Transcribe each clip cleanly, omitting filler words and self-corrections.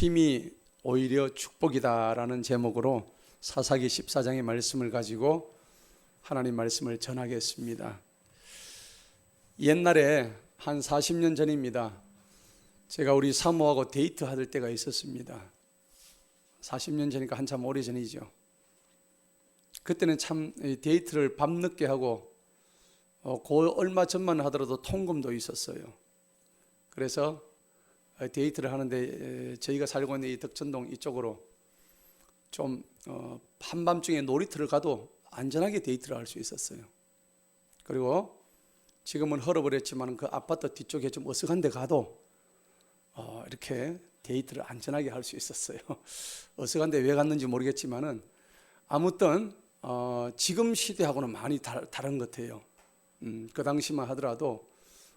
힘이 오히려 축복이다라는 제목으로 사사기 14장의 말씀을 가지고 하나님 말씀을 전하겠습니다. 옛날에 한 40년 전입니다. 제가 우리 사모하고 데이트할 때가 있었습니다. 40년 전이니까 한참 오래전이죠. 그때는 참 데이트를 밤늦게 하고 그 얼마 전만 하더라도 통금도 있었어요. 그래서 데이트를 하는데 저희가 살고 있는 이 덕천동 이쪽으로 좀 한밤중에 놀이터를 가도 안전하게 데이트를 할 수 있었어요. 그리고 지금은 헐어버렸지만 그 아파트 뒤쪽에 좀 어색한 데 가도 이렇게 데이트를 안전하게 할 수 있었어요. 어색한 데 왜 갔는지 모르겠지만은 아무튼 지금 시대하고는 많이 다른 것 같아요. 그 당시만 하더라도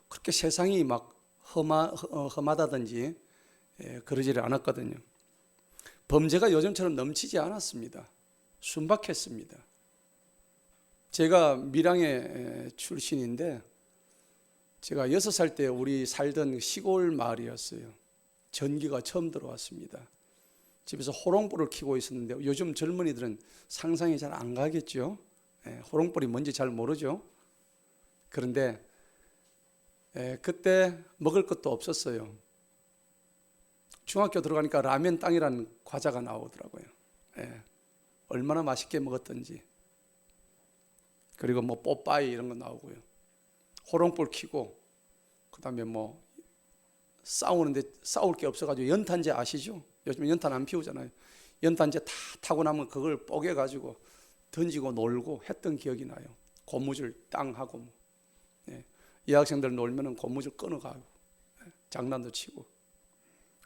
그렇게 세상이 막 험하다든지 그러지를 않았거든요. 범죄가 요즘처럼 넘치지 않았습니다. 순박했습니다. 제가 밀양의 출신인데 제가 6살 때 우리 살던 시골 마을이었어요. 전기가 처음 들어왔습니다. 집에서 호롱불을 켜고 있었는데 요즘 젊은이들은 상상이 잘 안 가겠죠. 호롱불이 뭔지 잘 모르죠. 그런데 그때 먹을 것도 없었어요. 중학교 들어가니까 라면 땅이라는 과자가 나오더라고요. 얼마나 맛있게 먹었던지. 그리고 뭐 뽀빠이 이런 거 나오고요. 호롱불 켜고 그다음에 뭐 싸우는데 싸울 게 없어가지고 연탄재 아시죠? 요즘 연탄 안 피우잖아요. 연탄재 다 타고 나면 그걸 뽀개가지고 던지고 놀고 했던 기억이 나요. 고무줄 땅하고 뭐. 여학생들 놀면은 고무줄 끊어가고 장난도 치고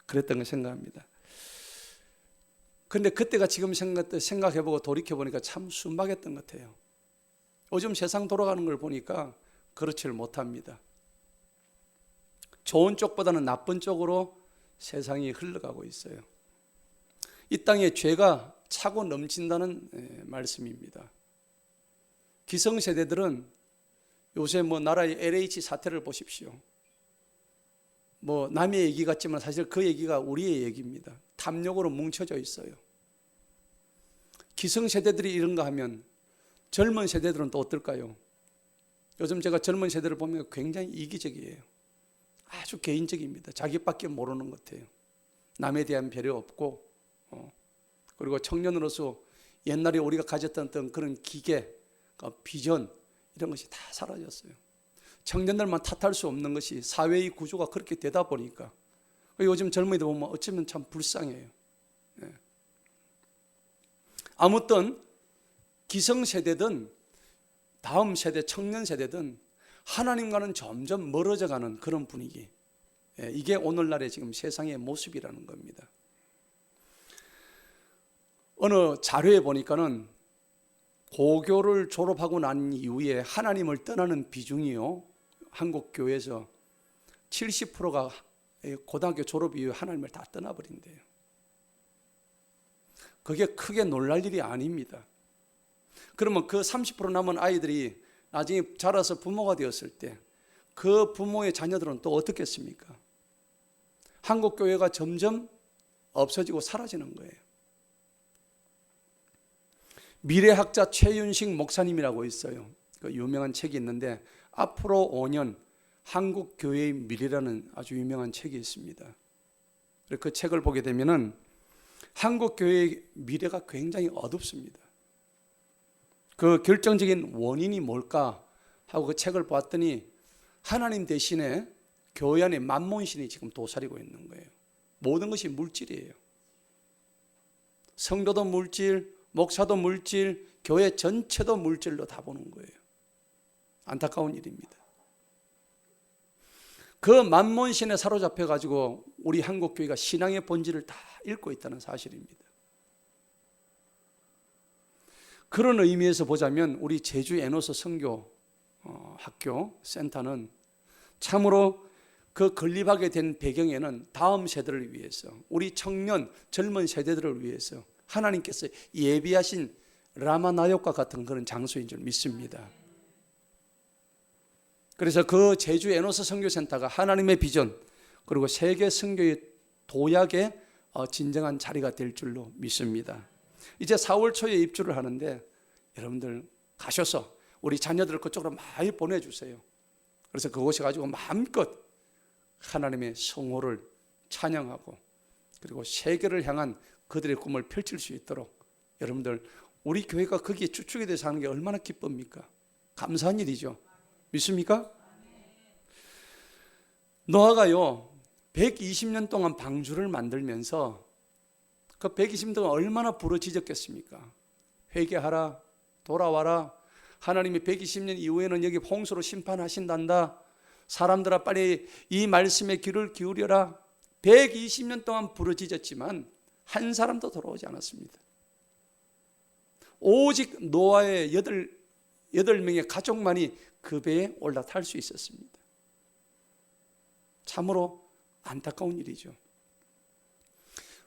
그랬던 걸 생각합니다. 그런데 그때가 지금 생각해보고 돌이켜보니까 참 순박했던 것 같아요. 요즘 세상 돌아가는 걸 보니까 그렇지를 못합니다. 좋은 쪽보다는 나쁜 쪽으로 세상이 흘러가고 있어요. 이 땅에 죄가 차고 넘친다는 말씀입니다. 기성세대들은 요새 뭐 나라의 LH 사태를 보십시오. 뭐 남의 얘기 같지만 사실 그 얘기가 우리의 얘기입니다. 탐욕으로 뭉쳐져 있어요. 기성세대들이 이런가 하면 젊은 세대들은 또 어떨까요? 요즘 제가 젊은 세대를 보면 굉장히 이기적이에요. 아주 개인적입니다. 자기밖에 모르는 것 같아요. 남에 대한 배려 없고 그리고 청년으로서 옛날에 우리가 가졌던 그런 기계, 비전 이런 것이 다 사라졌어요. 청년들만 탓할 수 없는 것이 사회의 구조가 그렇게 되다 보니까 요즘 젊은이들 보면 어쩌면 참 불쌍해요. 아무튼 기성세대든 다음 세대 청년 세대든 하나님과는 점점 멀어져가는 그런 분위기, 이게 오늘날의 지금 세상의 모습이라는 겁니다. 어느 자료에 보니까는 고교를 졸업하고 난 이후에 하나님을 떠나는 비중이요, 한국 교회에서 70%가 고등학교 졸업 이후에 하나님을 다 떠나버린대요. 그게 크게 놀랄 일이 아닙니다. 그러면 그 30% 남은 아이들이 나중에 자라서 부모가 되었을 때 그 부모의 자녀들은 또 어떻겠습니까? 한국 교회가 점점 없어지고 사라지는 거예요. 미래학자 최윤식 목사님이라고 있어요. 그 유명한 책이 있는데 앞으로 5년 한국 교회의 미래라는 아주 유명한 책이 있습니다. 그 책을 보게 되면은 한국 교회의 미래가 굉장히 어둡습니다. 그 결정적인 원인이 뭘까 하고 그 책을 봤더니 하나님 대신에 교회 안에 만몬신이 지금 도사리고 있는 거예요. 모든 것이 물질이에요. 성도도 물질, 목사도 물질, 교회 전체도 물질로 다 보는 거예요. 안타까운 일입니다. 그 만몬신에 사로잡혀 가지고 우리 한국 교회가 신앙의 본질을 다 잃고 있다는 사실입니다. 그런 의미에서 보자면 우리 제주 에노스 선교 학교 센터는 참으로 그 건립하게 된 배경에는 다음 세대를 위해서, 우리 청년 젊은 세대들을 위해서 하나님께서 예비하신 라마나욕과 같은 그런 장소인 줄 믿습니다. 그래서 그 제주 에노스 선교센터가 하나님의 비전 그리고 세계 선교의 도약의 진정한 자리가 될 줄로 믿습니다. 이제 4월 초에 입주를 하는데 여러분들 가셔서 우리 자녀들을 그쪽으로 많이 보내주세요. 그래서 그곳에 가지고 마음껏 하나님의 성호를 찬양하고 그리고 세계를 향한 그들의 꿈을 펼칠 수 있도록 여러분들 우리 교회가 거기에 주축이 돼서 하는 게 얼마나 기쁩니까? 감사한 일이죠. 믿습니까? 노아가요 120년 동안 방주를 만들면서 그 120년 동안 얼마나 부르짖었겠습니까? 회개하라, 돌아와라. 하나님이 120년 이후에는 여기 홍수로 심판하신단다. 사람들아 빨리 이 말씀에 귀를 기울여라. 120년 동안 부르짖었지만 한 사람도 돌아오지 않았습니다. 오직 노아의 8명의 가족만이 그 배에 올라탈 수 있었습니다. 참으로 안타까운 일이죠.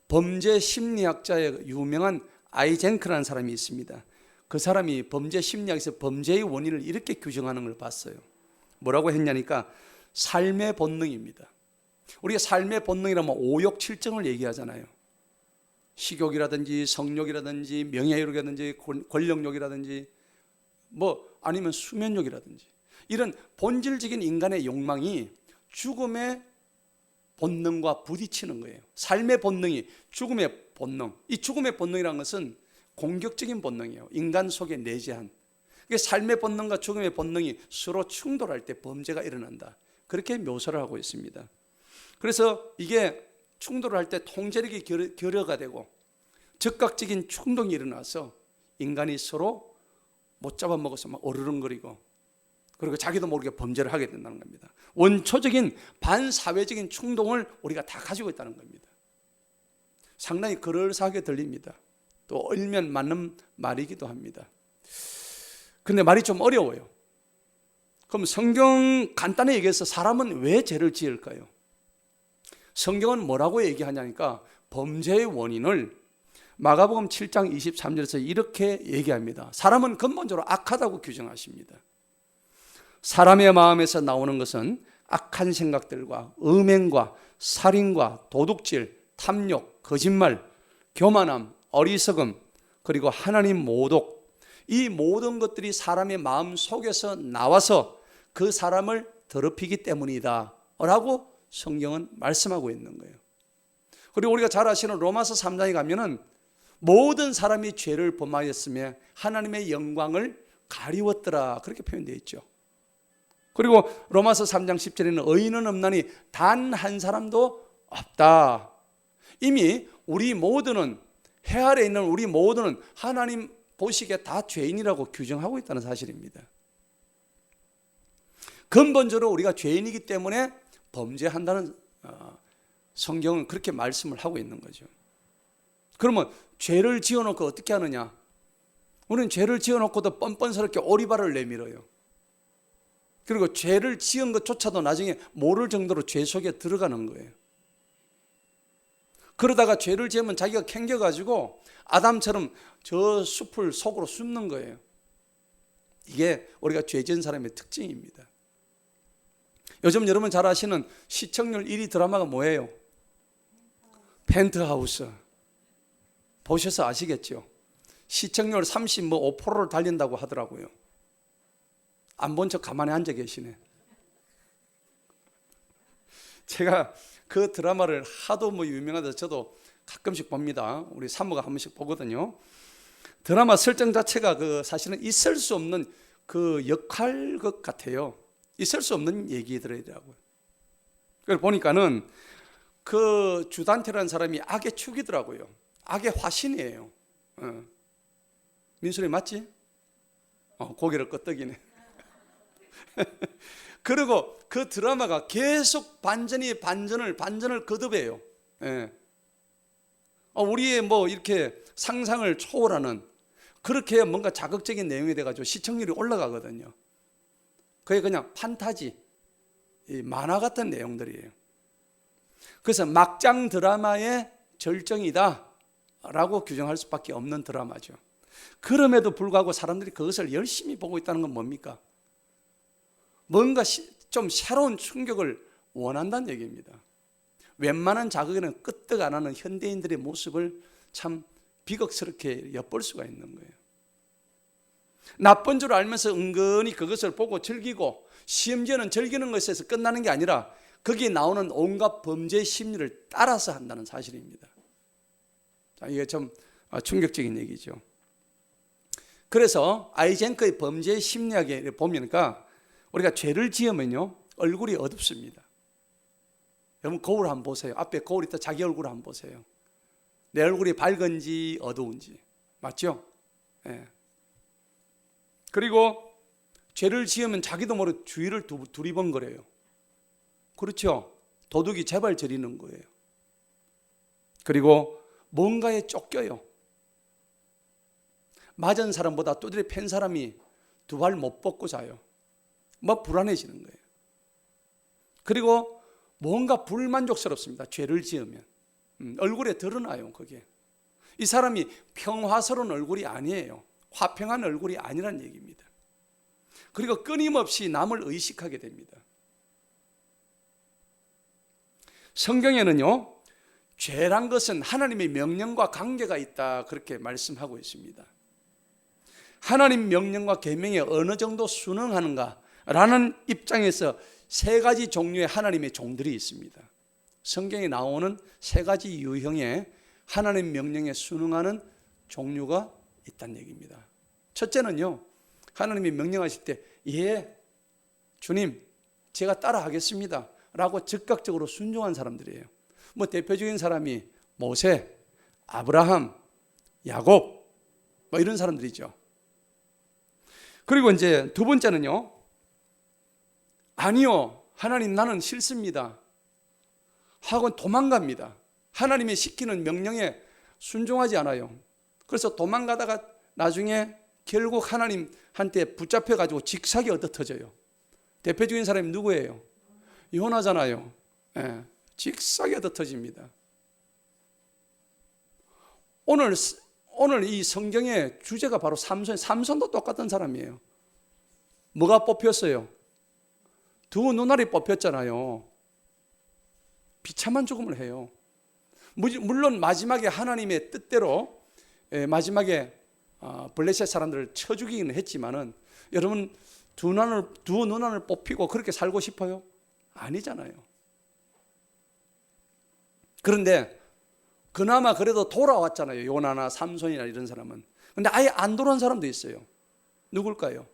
범죄 심리학자의 유명한 아이젠크라는 사람이 있습니다. 그 사람이 범죄 심리학에서 범죄의 원인을 이렇게 규정하는 걸 봤어요. 뭐라고 했냐니까 삶의 본능입니다. 우리가 삶의 본능이라면 오욕 칠정을 얘기하잖아요. 식욕이라든지 성욕이라든지 명예욕이라든지 권력욕이라든지 아니면 수면욕이라든지 이런 본질적인 인간의 욕망이 죽음의 본능과 부딪히는 거예요. 삶의 본능이 죽음의 본능. 이 죽음의 본능이라는 것은 공격적인 본능이에요. 인간 속에 내재한. 삶의 본능과 죽음의 본능이 서로 충돌할 때 범죄가 일어난다. 그렇게 묘사를 하고 있습니다. 그래서 이게 충돌을 할 때 통제력이 결여가 되고 즉각적인 충동이 일어나서 인간이 서로 못 잡아먹어서 막 어르렁거리고 그리고 자기도 모르게 범죄를 하게 된다는 겁니다. 원초적인 반사회적인 충동을 우리가 다 가지고 있다는 겁니다. 상당히 그럴싸하게 들립니다. 또 얼면 맞는 말이기도 합니다. 근데 말이 좀 어려워요. 그럼 성경 간단히 얘기해서 사람은 왜 죄를 지을까요? 성경은 뭐라고 얘기하냐니까 범죄의 원인을 마가복음 7장 23절에서 이렇게 얘기합니다. 사람은 근본적으로 악하다고 규정하십니다. 사람의 마음에서 나오는 것은 악한 생각들과 음행과 살인과 도둑질, 탐욕, 거짓말, 교만함, 어리석음, 그리고 하나님 모독, 이 모든 것들이 사람의 마음 속에서 나와서 그 사람을 더럽히기 때문이다 라고 성경은 말씀하고 있는 거예요. 그리고 우리가 잘 아시는 로마서 3장에 가면은 모든 사람이 죄를 범하였으며 하나님의 영광을 가리웠더라 그렇게 표현되어 있죠. 그리고 로마서 3장 10절에는 의인은 없나니 단 한 사람도 없다. 이미 우리 모두는 해 아래 있는 우리 모두는 하나님 보시기에 다 죄인이라고 규정하고 있다는 사실입니다. 근본적으로 우리가 죄인이기 때문에 범죄한다는 성경은 그렇게 말씀을 하고 있는 거죠. 그러면 죄를 지어놓고 어떻게 하느냐? 우리는 죄를 지어놓고도 뻔뻔스럽게 오리발을 내밀어요. 그리고 죄를 지은 것조차도 나중에 모를 정도로 죄 속에 들어가는 거예요. 그러다가 죄를 지으면 자기가 캥겨가지고 아담처럼 저 숲을 속으로 숨는 거예요. 이게 우리가 죄 지은 사람의 특징입니다. 요즘 여러분 잘 아시는 시청률 1위 드라마가 뭐예요? 펜트하우스. 보셔서 아시겠죠? 시청률 35%를 달린다고 하더라고요. 안 본 척 가만히 앉아 계시네. 제가 그 드라마를 하도 유명하다 저도 가끔씩 봅니다. 우리 사모가 한 번씩 보거든요. 드라마 설정 자체가 사실은 있을 수 없는 그 역할 것 같아요. 있을 수 없는 얘기들이더라고요. 그걸 보니까는 그 주단태라는 사람이 악의 축이더라고요. 악의 화신이에요. 민수리 맞지? 고개를 끄덕이네. 그리고 그 드라마가 계속 반전을 거듭해요. 예. 우리의 이렇게 상상을 초월하는 그렇게 뭔가 자극적인 내용이 돼가지고 시청률이 올라가거든요. 그게 그냥 판타지, 만화 같은 내용들이에요. 그래서 막장 드라마의 절정이다 라고 규정할 수밖에 없는 드라마죠. 그럼에도 불구하고 사람들이 그것을 열심히 보고 있다는 건 뭡니까? 뭔가 좀 새로운 충격을 원한다는 얘기입니다. 웬만한 자극에는 끄떡 안 하는 현대인들의 모습을 참 비극스럽게 엿볼 수가 있는 거예요. 나쁜 줄 알면서 은근히 그것을 보고 즐기고, 심지어는 즐기는 것에서 끝나는 게 아니라 거기에 나오는 온갖 범죄의 심리를 따라서 한다는 사실입니다. 자, 이게 좀 충격적인 얘기죠. 그래서 아이젠크의 범죄의 심리학에 보니까 우리가 죄를 지으면요, 얼굴이 어둡습니다. 여러분 거울 한번 보세요. 앞에 거울 있다 자기 얼굴 한번 보세요. 내 얼굴이 밝은지 어두운지. 맞죠? 예. 그리고 죄를 지으면 자기도 모르게 주위를 두리번거려요. 그렇죠? 도둑이 제발 저리는 거예요. 그리고 뭔가에 쫓겨요. 맞은 사람보다 두드려 팬 사람이 두 발 못 뻗고 자요. 막 불안해지는 거예요. 그리고 뭔가 불만족스럽습니다. 죄를 지으면 얼굴에 드러나요. 그게 이 사람이 평화스러운 얼굴이 아니에요. 화평한 얼굴이 아니란 얘기입니다. 그리고 끊임없이 남을 의식하게 됩니다. 성경에는요, 죄란 것은 하나님의 명령과 관계가 있다, 그렇게 말씀하고 있습니다. 하나님 명령과 계명에 어느 정도 순응하는가라는 입장에서 세 가지 종류의 하나님의 종들이 있습니다. 성경에 나오는 세 가지 유형의 하나님 명령에 순응하는 종류가 있다는 얘기입니다. 첫째는요, 하나님이 명령하실 때 예, 주님 제가 따라하겠습니다 라고 즉각적으로 순종한 사람들이에요. 뭐 대표적인 사람이 모세, 아브라함, 야곱 뭐 이런 사람들이죠. 그리고 이제 두 번째는요, 아니요 하나님 나는 싫습니다 하고 도망갑니다. 하나님이 시키는 명령에 순종하지 않아요. 그래서 도망가다가 나중에 결국 하나님한테 붙잡혀가지고 직사기 얻어터져요. 대표적인 사람이 누구예요? 요나잖아요. 예, 직사기 얻어터집니다. 오늘 이 성경의 주제가 바로 삼손도 똑같은 사람이에요. 뭐가 뽑혔어요? 두 눈알이 뽑혔잖아요. 비참한 죽음을 해요. 물론 마지막에 하나님의 뜻대로 마지막에 블레셋 사람들을 쳐 죽이기는 했지만은, 여러분 두 눈알을 뽑히고 그렇게 살고 싶어요? 아니잖아요. 그런데 그나마 그래도 돌아왔잖아요. 요나나 삼손이나 이런 사람은. 근데 아예 안 돌아온 사람도 있어요. 누굴까요?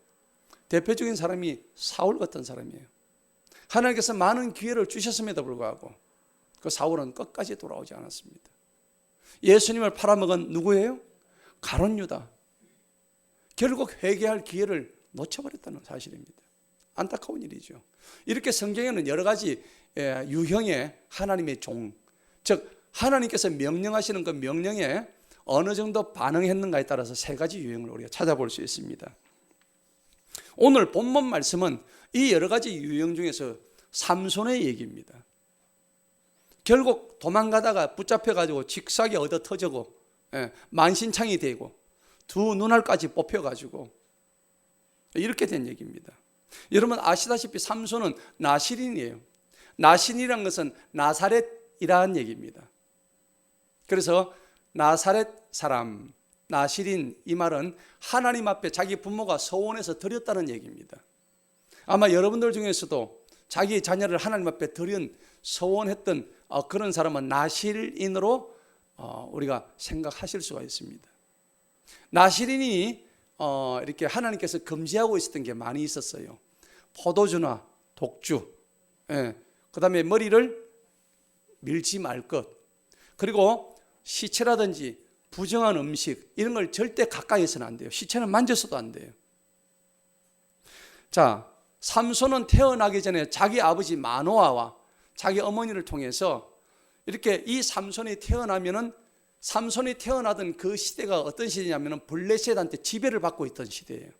대표적인 사람이 사울 같은 사람이에요. 하나님께서 많은 기회를 주셨음에도 불구하고 그 사울은 끝까지 돌아오지 않았습니다. 예수님을 팔아먹은 누구예요? 가룟 유다. 결국 회개할 기회를 놓쳐버렸다는 사실입니다. 안타까운 일이죠. 이렇게 성경에는 여러 가지 유형의 하나님의 종, 즉 하나님께서 명령하시는 그 명령에 어느 정도 반응했는가에 따라서 세 가지 유형을 우리가 찾아볼 수 있습니다. 오늘 본문 말씀은 이 여러 가지 유형 중에서 삼손의 얘기입니다. 결국 도망가다가 붙잡혀가지고 직사기 얻어 터지고 만신창이 되고 두 눈알까지 뽑혀가지고 이렇게 된 얘기입니다. 여러분 아시다시피 삼손은 나실인이에요. 나실인이란 것은 나사렛이라는 얘기입니다. 그래서 나사렛 사람, 나실인, 이 말은 하나님 앞에 자기 부모가 서원해서 드렸다는 얘기입니다. 아마 여러분들 중에서도 자기 자녀를 하나님 앞에 드린 서원했던 그런 사람은 나실인으로 우리가 생각하실 수가 있습니다. 나실인이 이렇게 하나님께서 금지하고 있었던 게 많이 있었어요. 포도주나 독주, 그 다음에 머리를 밀지 말 것, 그리고 시체라든지 부정한 음식 이런 걸 절대 가까이서는 안 돼요. 시체는 만져서도 안 돼요. 자, 삼손은 태어나기 전에 자기 아버지 마노아와 자기 어머니를 통해서 이렇게 이 삼손이 태어나면은, 삼손이 태어나던 그 시대가 어떤 시대냐면은 블레셋한테 지배를 받고 있던 시대예요.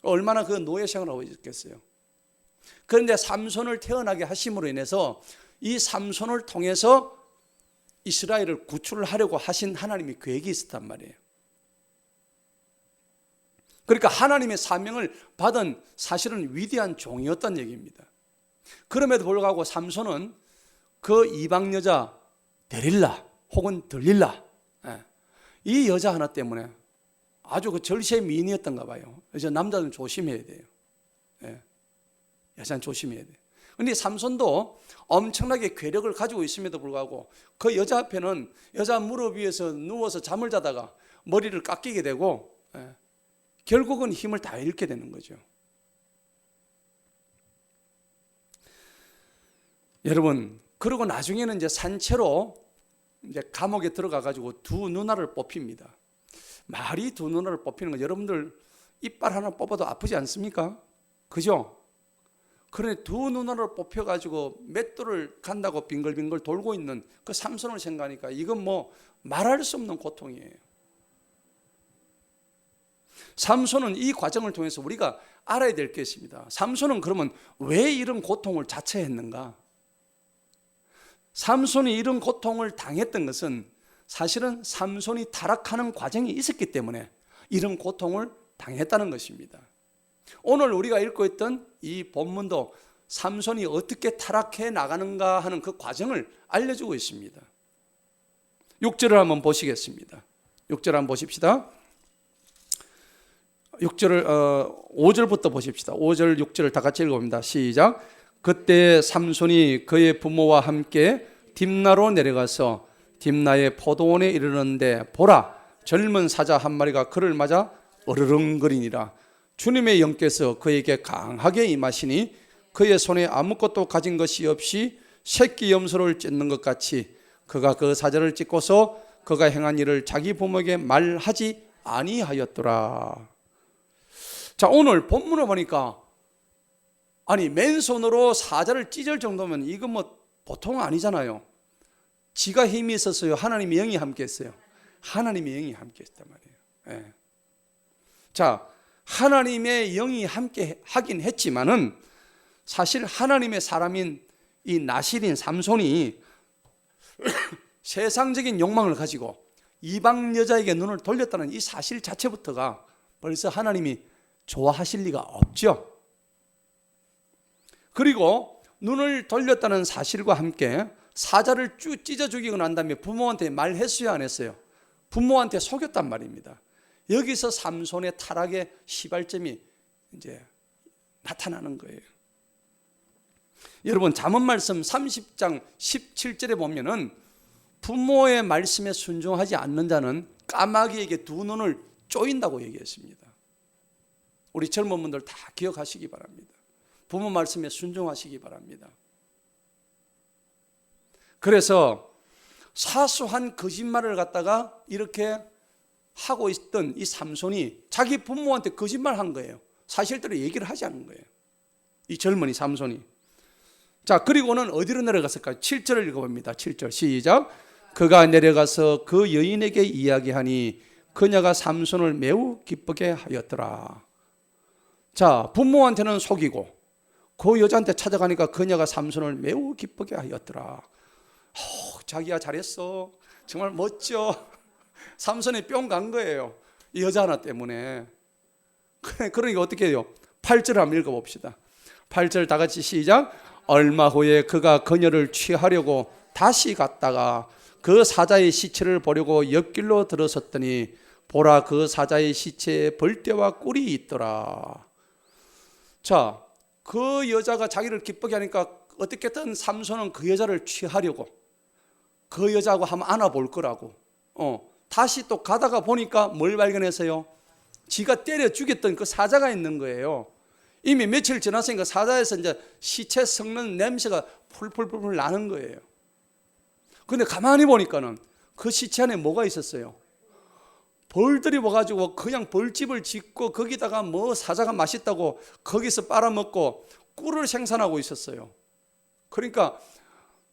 얼마나 그 노예 생활을 하고 있겠어요. 그런데 삼손을 태어나게 하심으로 인해서 이 삼손을 통해서 이스라엘을 구출을 하려고 하신 하나님의 계획이 있었단 말이에요. 그러니까 하나님의 사명을 받은 사실은 위대한 종이었단 얘기입니다. 그럼에도 불구하고 삼손은 그 이방 여자 데릴라 혹은 들릴라, 이 여자 하나 때문에 아주 그 절세 미인이었던가 봐요. 그래서 남자는 조심해야 돼요. 여자는 조심해야 돼요. 그런데 삼손도 엄청나게 괴력을 가지고 있음에도 불구하고 그 여자 앞에는 여자 무릎 위에서 누워서 잠을 자다가 머리를 깎이게 되고, 결국은 힘을 다 잃게 되는 거죠. 여러분, 그리고 나중에는 이제 산채로 이제 감옥에 들어가 가지고 두 누나를 뽑힙니다. 말이 두 누나를 뽑히는 거, 여러분들 이빨 하나 뽑아도 아프지 않습니까? 그죠? 그런데 두 누나를 뽑혀 가지고 맷돌을 간다고 빙글빙글 돌고 있는 그 삼손을 생각하니까 이건 뭐 말할 수 없는 고통이에요. 삼손은 이 과정을 통해서 우리가 알아야 될 게 있습니다. 삼손은 그러면 왜 이런 고통을 자처했는가? 삼손이 이런 고통을 당했던 것은 사실은 삼손이 타락하는 과정이 있었기 때문에 이런 고통을 당했다는 것입니다. 오늘 우리가 읽고 있던 이 본문도 삼손이 어떻게 타락해 나가는가 하는 그 과정을 알려주고 있습니다. 6절을 한번 보시겠습니다. 6절 한번 보십시다. 5절부터 보십시다. 5절, 6절을 다 같이 읽어봅니다. 시작. 그때 삼손이 그의 부모와 함께 딥나로 내려가서 딥나의 포도원에 이르는데 보라, 젊은 사자 한 마리가 그를 맞아 어르렁거리니라. 주님의 영께서 그에게 강하게 임하시니 그의 손에 아무것도 가진 것이 없이 새끼 염소를 찢는 것 같이 그가 그 사자를 찢고서 그가 행한 일을 자기 부모에게 말하지 아니하였더라. 자, 오늘 본문을 보니까 아니 맨손으로 사자를 찢을 정도면 이건 뭐 보통 아니잖아요. 지가 힘이 있었어요? 하나님의 영이 함께 했어요? 하나님의 영이 함께 했단 말이에요. 자, 하나님의 영이 함께 하긴 했지만은 사실 하나님의 사람인 이 나실인 삼손이 세상적인 욕망을 가지고 이방 여자에게 눈을 돌렸다는 이 사실 자체부터가 벌써 하나님이 좋아하실 리가 없죠. 그리고 눈을 돌렸다는 사실과 함께 사자를 쭉 찢어 죽이고 난 다음에 부모한테 말했어요, 안 했어요? 부모한테 속였단 말입니다. 여기서 삼손의 타락의 시발점이 이제 나타나는 거예요. 여러분, 잠언 말씀 30장 17절에 보면은 부모의 말씀에 순종하지 않는 자는 까마귀에게 두 눈을 쪼인다고 얘기했습니다. 우리 젊은 분들 다 기억하시기 바랍니다. 부모 말씀에 순종하시기 바랍니다. 그래서 사소한 거짓말을 갖다가 이렇게 하고 있던 이 삼손이 자기 부모한테 거짓말한 거예요. 사실대로 얘기를 하지 않은 거예요. 이 젊은이 삼손이. 자, 그리고는 어디로 내려갔을까요? 7절을 읽어봅니다. 7절 시작. 그가 내려가서 그 여인에게 이야기하니 그녀가 삼손을 매우 기쁘게 하였더라. 자, 부모한테는 속이고 그 여자한테 찾아가니까 그녀가 삼손을 매우 기쁘게 하였더라. 자기야 잘했어. 정말 멋져. 삼손이 뿅 간 거예요. 이 여자 하나 때문에. 그러니까 어떻게 해요? 8절 한번 읽어봅시다. 8절 다 같이 시작. 얼마 후에 그가 그녀를 취하려고 다시 갔다가 그 사자의 시체를 보려고 옆길로 들어섰더니 보라, 그 사자의 시체에 벌떼와 꿀이 있더라. 자, 그 여자가 자기를 기쁘게 하니까 어떻게든 삼손은 그 여자를 취하려고 그 여자하고 한번 안아볼 거라고 다시 또 가다가 보니까 뭘 발견했어요? 지가 때려 죽였던 그 사자가 있는 거예요. 이미 며칠 지났으니까 사자에서 이제 시체 썩는 냄새가 풀풀풀 나는 거예요. 근데 가만히 보니까는 그 시체 안에 뭐가 있었어요? 벌들이 와가지고 그냥 벌집을 짓고 거기다가 뭐 사자가 맛있다고 거기서 빨아먹고 꿀을 생산하고 있었어요. 그러니까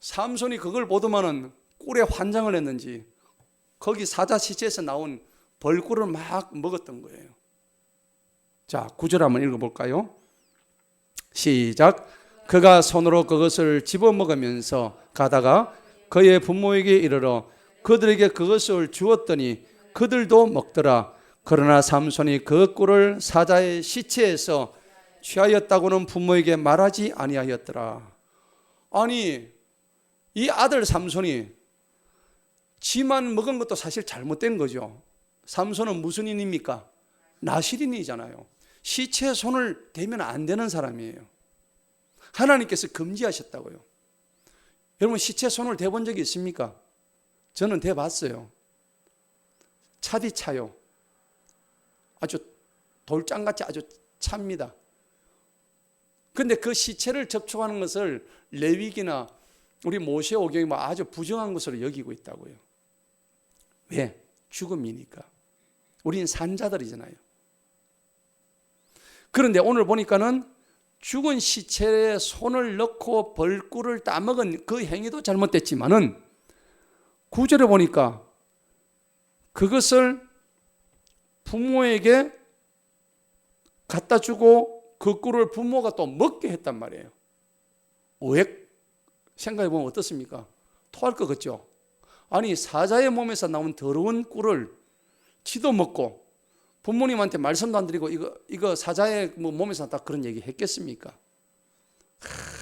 삼손이 그걸 보더만은 꿀에 환장을 했는지 거기 사자 시체에서 나온 벌꿀을 막 먹었던 거예요. 자, 9절 한번 읽어볼까요? 시작. 그가 손으로 그것을 집어먹으면서 가다가 그의 부모에게 이르러 그들에게 그것을 주었더니 그들도 먹더라. 그러나 삼손이 그 꿀을 사자의 시체에서 취하였다고는 부모에게 말하지 아니하였더라. 아니, 이 아들 삼손이 지만 먹은 것도 사실 잘못된 거죠. 삼손은 무슨 인입니까? 나실인이잖아요. 시체에 손을 대면 안 되는 사람이에요. 하나님께서 금지하셨다고요. 여러분 시체에 손을 대본 적이 있습니까? 저는 대봤어요. 차디 차요. 아주 돌장같이 아주 찹니다. 그런데 그 시체를 접촉하는 것을 레위기나 우리 모세오경이 아주 부정한 것으로 여기고 있다고요. 왜? 죽음이니까. 우리는 산자들이잖아요. 그런데 오늘 보니까는 죽은 시체에 손을 넣고 벌꿀을 따먹은 그 행위도 잘못됐지만은 9절에 보니까 그것을 부모에게 갖다 주고 그 꿀을 부모가 또 먹게 했단 말이에요. 왜? 생각해보면 어떻습니까? 토할 것 같죠? 아니 사자의 몸에서 나온 더러운 꿀을 지도 먹고 부모님한테 말씀도 안 드리고 이거 사자의 몸에서 났다 그런 얘기 했겠습니까?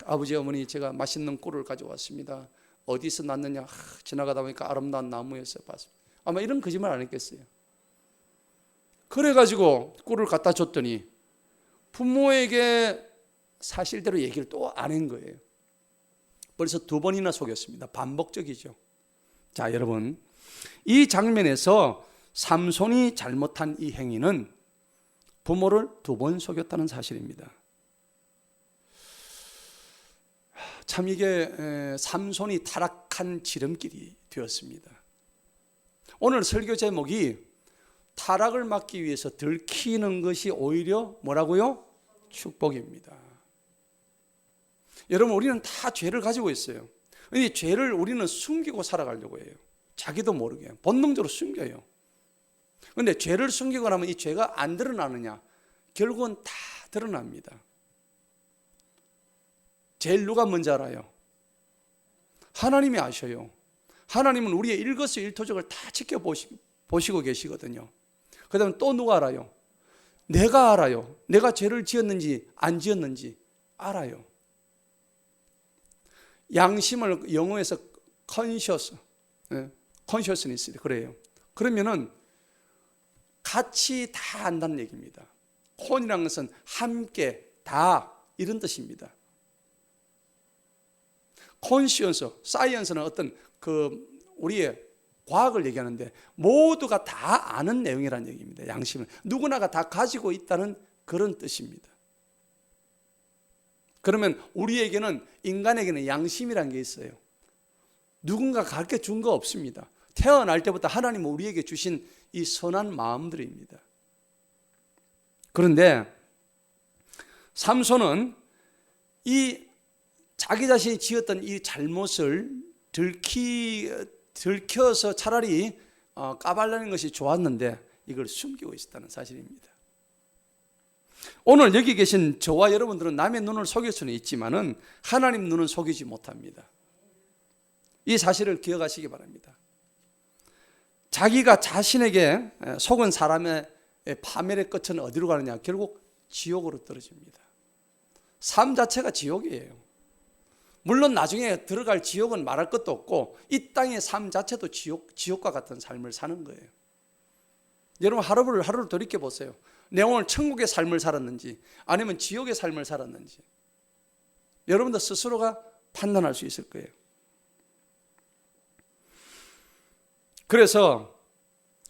아버지 어머니 제가 맛있는 꿀을 가져왔습니다. 어디서 났느냐? 지나가다 보니까 아름다운 나무에서 봤습니다. 아마 이런 거짓말 안 했겠어요. 그래가지고 꿀을 갖다 줬더니 부모에게 사실대로 얘기를 또 안 한 거예요. 벌써 2번이나 속였습니다. 반복적이죠. 자, 여러분 이 장면에서 삼손이 잘못한 이 행위는 부모를 2번 속였다는 사실입니다. 참 이게 삼손이 타락한 지름길이 되었습니다. 오늘 설교 제목이 타락을 막기 위해서 들키는 것이 오히려 뭐라고요? 축복입니다. 여러분 우리는 다 죄를 가지고 있어요. 이 죄를 우리는 숨기고 살아가려고 해요. 자기도 모르게 본능적으로 숨겨요. 그런데 죄를 숨기고 나면 이 죄가 안 드러나느냐? 결국은 다 드러납니다. 제일 누가 먼저 알아요? 하나님이 아셔요. 하나님은 우리의 일거수일투족을 다 지켜보시고 계시거든요. 그 다음에 또 누가 알아요? 내가 알아요. 내가 죄를 지었는지 안 지었는지 알아요. 양심을 영어에서 consciousness 그래요. 그러면은 같이 다 안다는 얘기입니다. 콘이라는 것은 함께 다 이런 뜻입니다. conscience, science는 어떤 우리의 과학을 얘기하는데 모두가 다 아는 내용이라는 얘기입니다. 양심을 누구나가 다 가지고 있다는 그런 뜻입니다. 그러면 우리에게는 인간에게는 양심이라는 게 있어요. 누군가 가르쳐 준 거 없습니다. 태어날 때부터 하나님은 우리에게 주신 이 선한 마음들입니다. 그런데 삼손은 이 자기 자신이 지었던 이 잘못을 들켜서 차라리 까발려는 것이 좋았는데 이걸 숨기고 있었다는 사실입니다. 오늘 여기 계신 저와 여러분들은 남의 눈을 속일 수는 있지만은 하나님 눈은 속이지 못합니다. 이 사실을 기억하시기 바랍니다. 자기가 자신에게 속은 사람의 파멸의 끝은 어디로 가느냐? 결국 지옥으로 떨어집니다. 삶 자체가 지옥이에요. 물론 나중에 들어갈 지옥은 말할 것도 없고 이 땅의 삶 자체도 지옥과 같은 삶을 사는 거예요. 여러분 하루를 돌이켜 보세요. 내 오늘 천국의 삶을 살았는지 아니면 지옥의 삶을 살았는지 여러분들 스스로가 판단할 수 있을 거예요. 그래서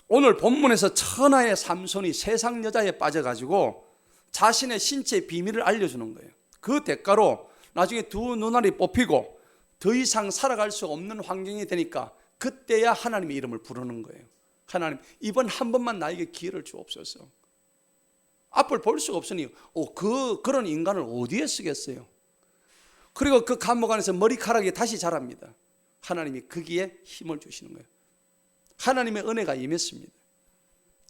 오늘 본문에서 천하의 삼손이 세상 여자에 빠져가지고 자신의 신체의 비밀을 알려주는 거예요. 그 대가로 나중에 2 눈알이 뽑히고 더 이상 살아갈 수 없는 환경이 되니까 그때야 하나님의 이름을 부르는 거예요. 하나님 이번 한 번만 나에게 기회를 주옵소서. 앞을 볼 수가 없으니 그런 인간을 어디에 쓰겠어요. 그리고 그 감옥 안에서 머리카락이 다시 자랍니다. 하나님이 거기에 힘을 주시는 거예요. 하나님의 은혜가 임했습니다.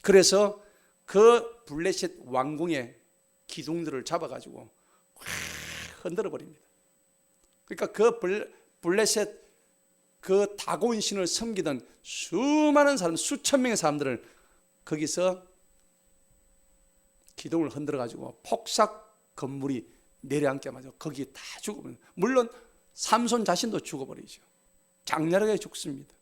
그래서 그 블레셋 왕궁의 기둥들을 잡아가지고 흔들어 버립니다. 그러니까 그 블레셋 그 다곤 신을 섬기던 수많은 사람, 수천 명의 사람들을 거기서 기둥을 흔들어 가지고 폭삭 건물이 내려앉게 하죠. 거기 다 죽어버립니다. 물론 삼손 자신도 죽어버리죠. 장렬하게 죽습니다.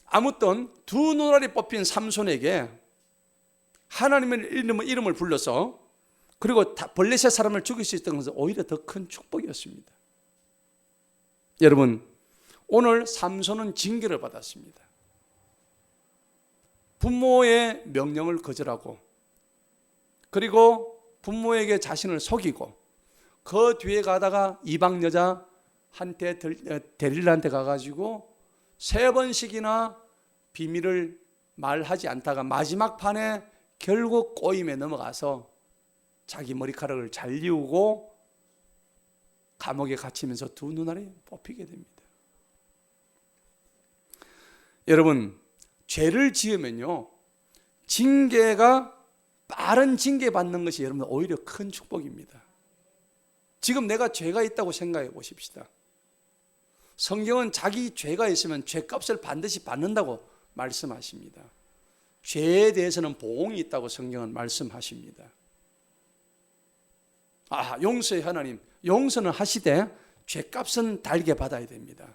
아무튼 두 눈알이 뽑힌 삼손에게 하나님의 이름을 불러서 그리고 블레셋 사람을 죽일 수 있던 것은 오히려 더 큰 축복이었습니다. 여러분, 오늘 삼손은 징계를 받았습니다. 부모의 명령을 거절하고 그리고 부모에게 자신을 속이고 그 뒤에 가다가 이방 여자한테 데릴라한테 가가지고 3번씩이나 비밀을 말하지 않다가 마지막 판에 결국 꼬임에 넘어가서 자기 머리카락을 잘리우고 감옥에 갇히면서 두 눈알이 뽑히게 됩니다. 여러분, 죄를 지으면요, 징계가 빠른 징계 받는 것이 여러분 오히려 큰 축복입니다. 지금 내가 죄가 있다고 생각해 보십시다. 성경은 자기 죄가 있으면 죄값을 반드시 받는다고 말씀하십니다. 죄에 대해서는 보응이 있다고 성경은 말씀하십니다. 용서의 하나님, 용서는 하시되 죄값은 달게 받아야 됩니다.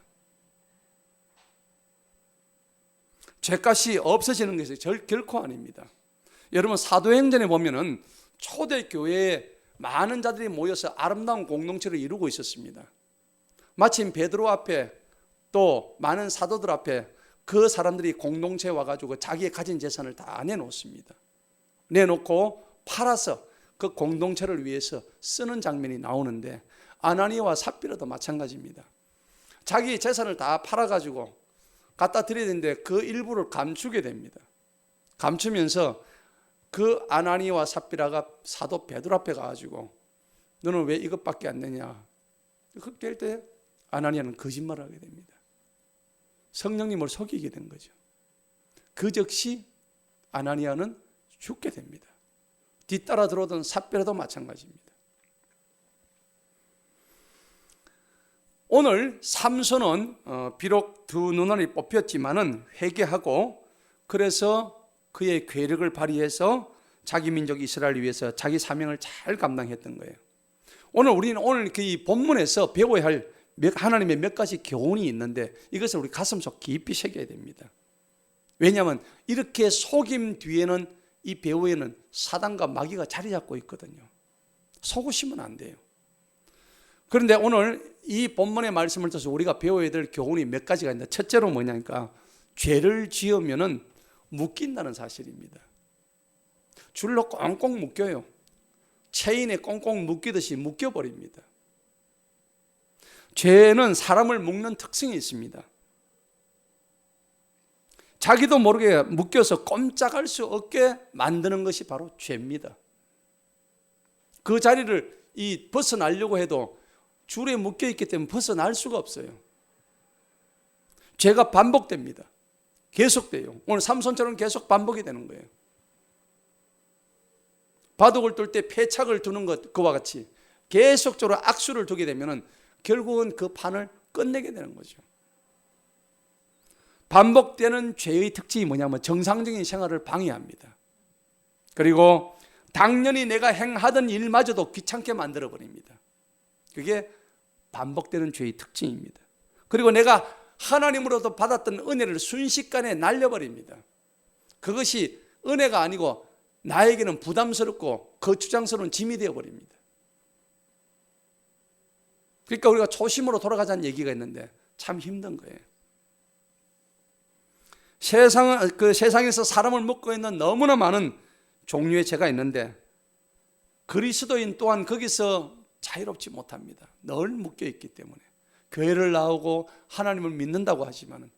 죄값이 없어지는 것이 결코 아닙니다. 여러분, 사도행전에 보면은 초대교회에 많은 자들이 모여서 아름다운 공동체를 이루고 있었습니다. 마침 베드로 앞에 또 많은 사도들 앞에 그 사람들이 공동체에 와가지고 자기의 가진 재산을 다 내놓습니다. 내놓고 팔아서 그 공동체를 위해서 쓰는 장면이 나오는데 아나니아와 삽비라도 마찬가지입니다. 자기 재산을 다 팔아가지고 갖다 드려야 되는데 그 일부를 감추게 됩니다. 감추면서 그 아나니아와 삽비라가 사도 베드로 앞에 가가지고 너는 왜 이것밖에 안 내냐? 그렇게 할 때 아나니아는 거짓말을 하게 됩니다. 성령님을 속이게 된 거죠. 그 즉시 아나니아는 죽게 됩니다. 뒤따라 들어오던 삽비라도 마찬가지입니다. 오늘 삼손은 비록 두 눈알이 뽑혔지만은 회개하고 그래서 그의 괴력을 발휘해서 자기 민족 이스라엘을 위해서 자기 사명을 잘 감당했던 거예요. 우리는 오늘 이 본문에서 배워야 할 하나님의 몇 가지 교훈이 있는데 이것을 우리 가슴속 깊이 새겨야 됩니다. 왜냐하면 이렇게 속임 뒤에는 이 배후에는 사단과 마귀가 자리 잡고 있거든요. 속으시면 안 돼요. 그런데 오늘 이 본문의 말씀을 통해서 우리가 배워야 될 교훈이 몇 가지가 있는데 첫째로 뭐냐니까 죄를 지으면은 묶인다는 사실입니다. 줄로 꽁꽁 묶여요. 체인에 꽁꽁 묶이듯이 묶여버립니다. 죄는 사람을 묶는 특성이 있습니다. 자기도 모르게 묶여서 꼼짝할 수 없게 만드는 것이 바로 죄입니다. 그 자리를 벗어나려고 해도 줄에 묶여있기 때문에 벗어날 수가 없어요. 죄가 반복됩니다. 계속돼요. 오늘 삼손처럼 계속 반복이 되는 거예요. 바둑을 둘 때 패착을 두는 그와 같이 계속적으로 악수를 두게 되면 결국은 그 판을 끝내게 되는 거죠. 반복되는 죄의 특징이 뭐냐면 정상적인 생활을 방해합니다. 그리고 당연히 내가 행하던 일마저도 귀찮게 만들어버립니다. 그게 반복되는 죄의 특징입니다. 그리고 내가 하나님으로부터 받았던 은혜를 순식간에 날려버립니다. 그것이 은혜가 아니고 나에게는 부담스럽고 거추장스러운 짐이 되어버립니다. 그러니까 우리가 초심으로 돌아가자는 얘기가 있는데 참 힘든 거예요. 세상에서 사람을 묶고 있는 너무나 많은 종류의 죄가 있는데 그리스도인 또한 거기서 자유롭지 못합니다. 늘 묶여 있기 때문에 교회를 나오고 하나님을 믿는다고 하지만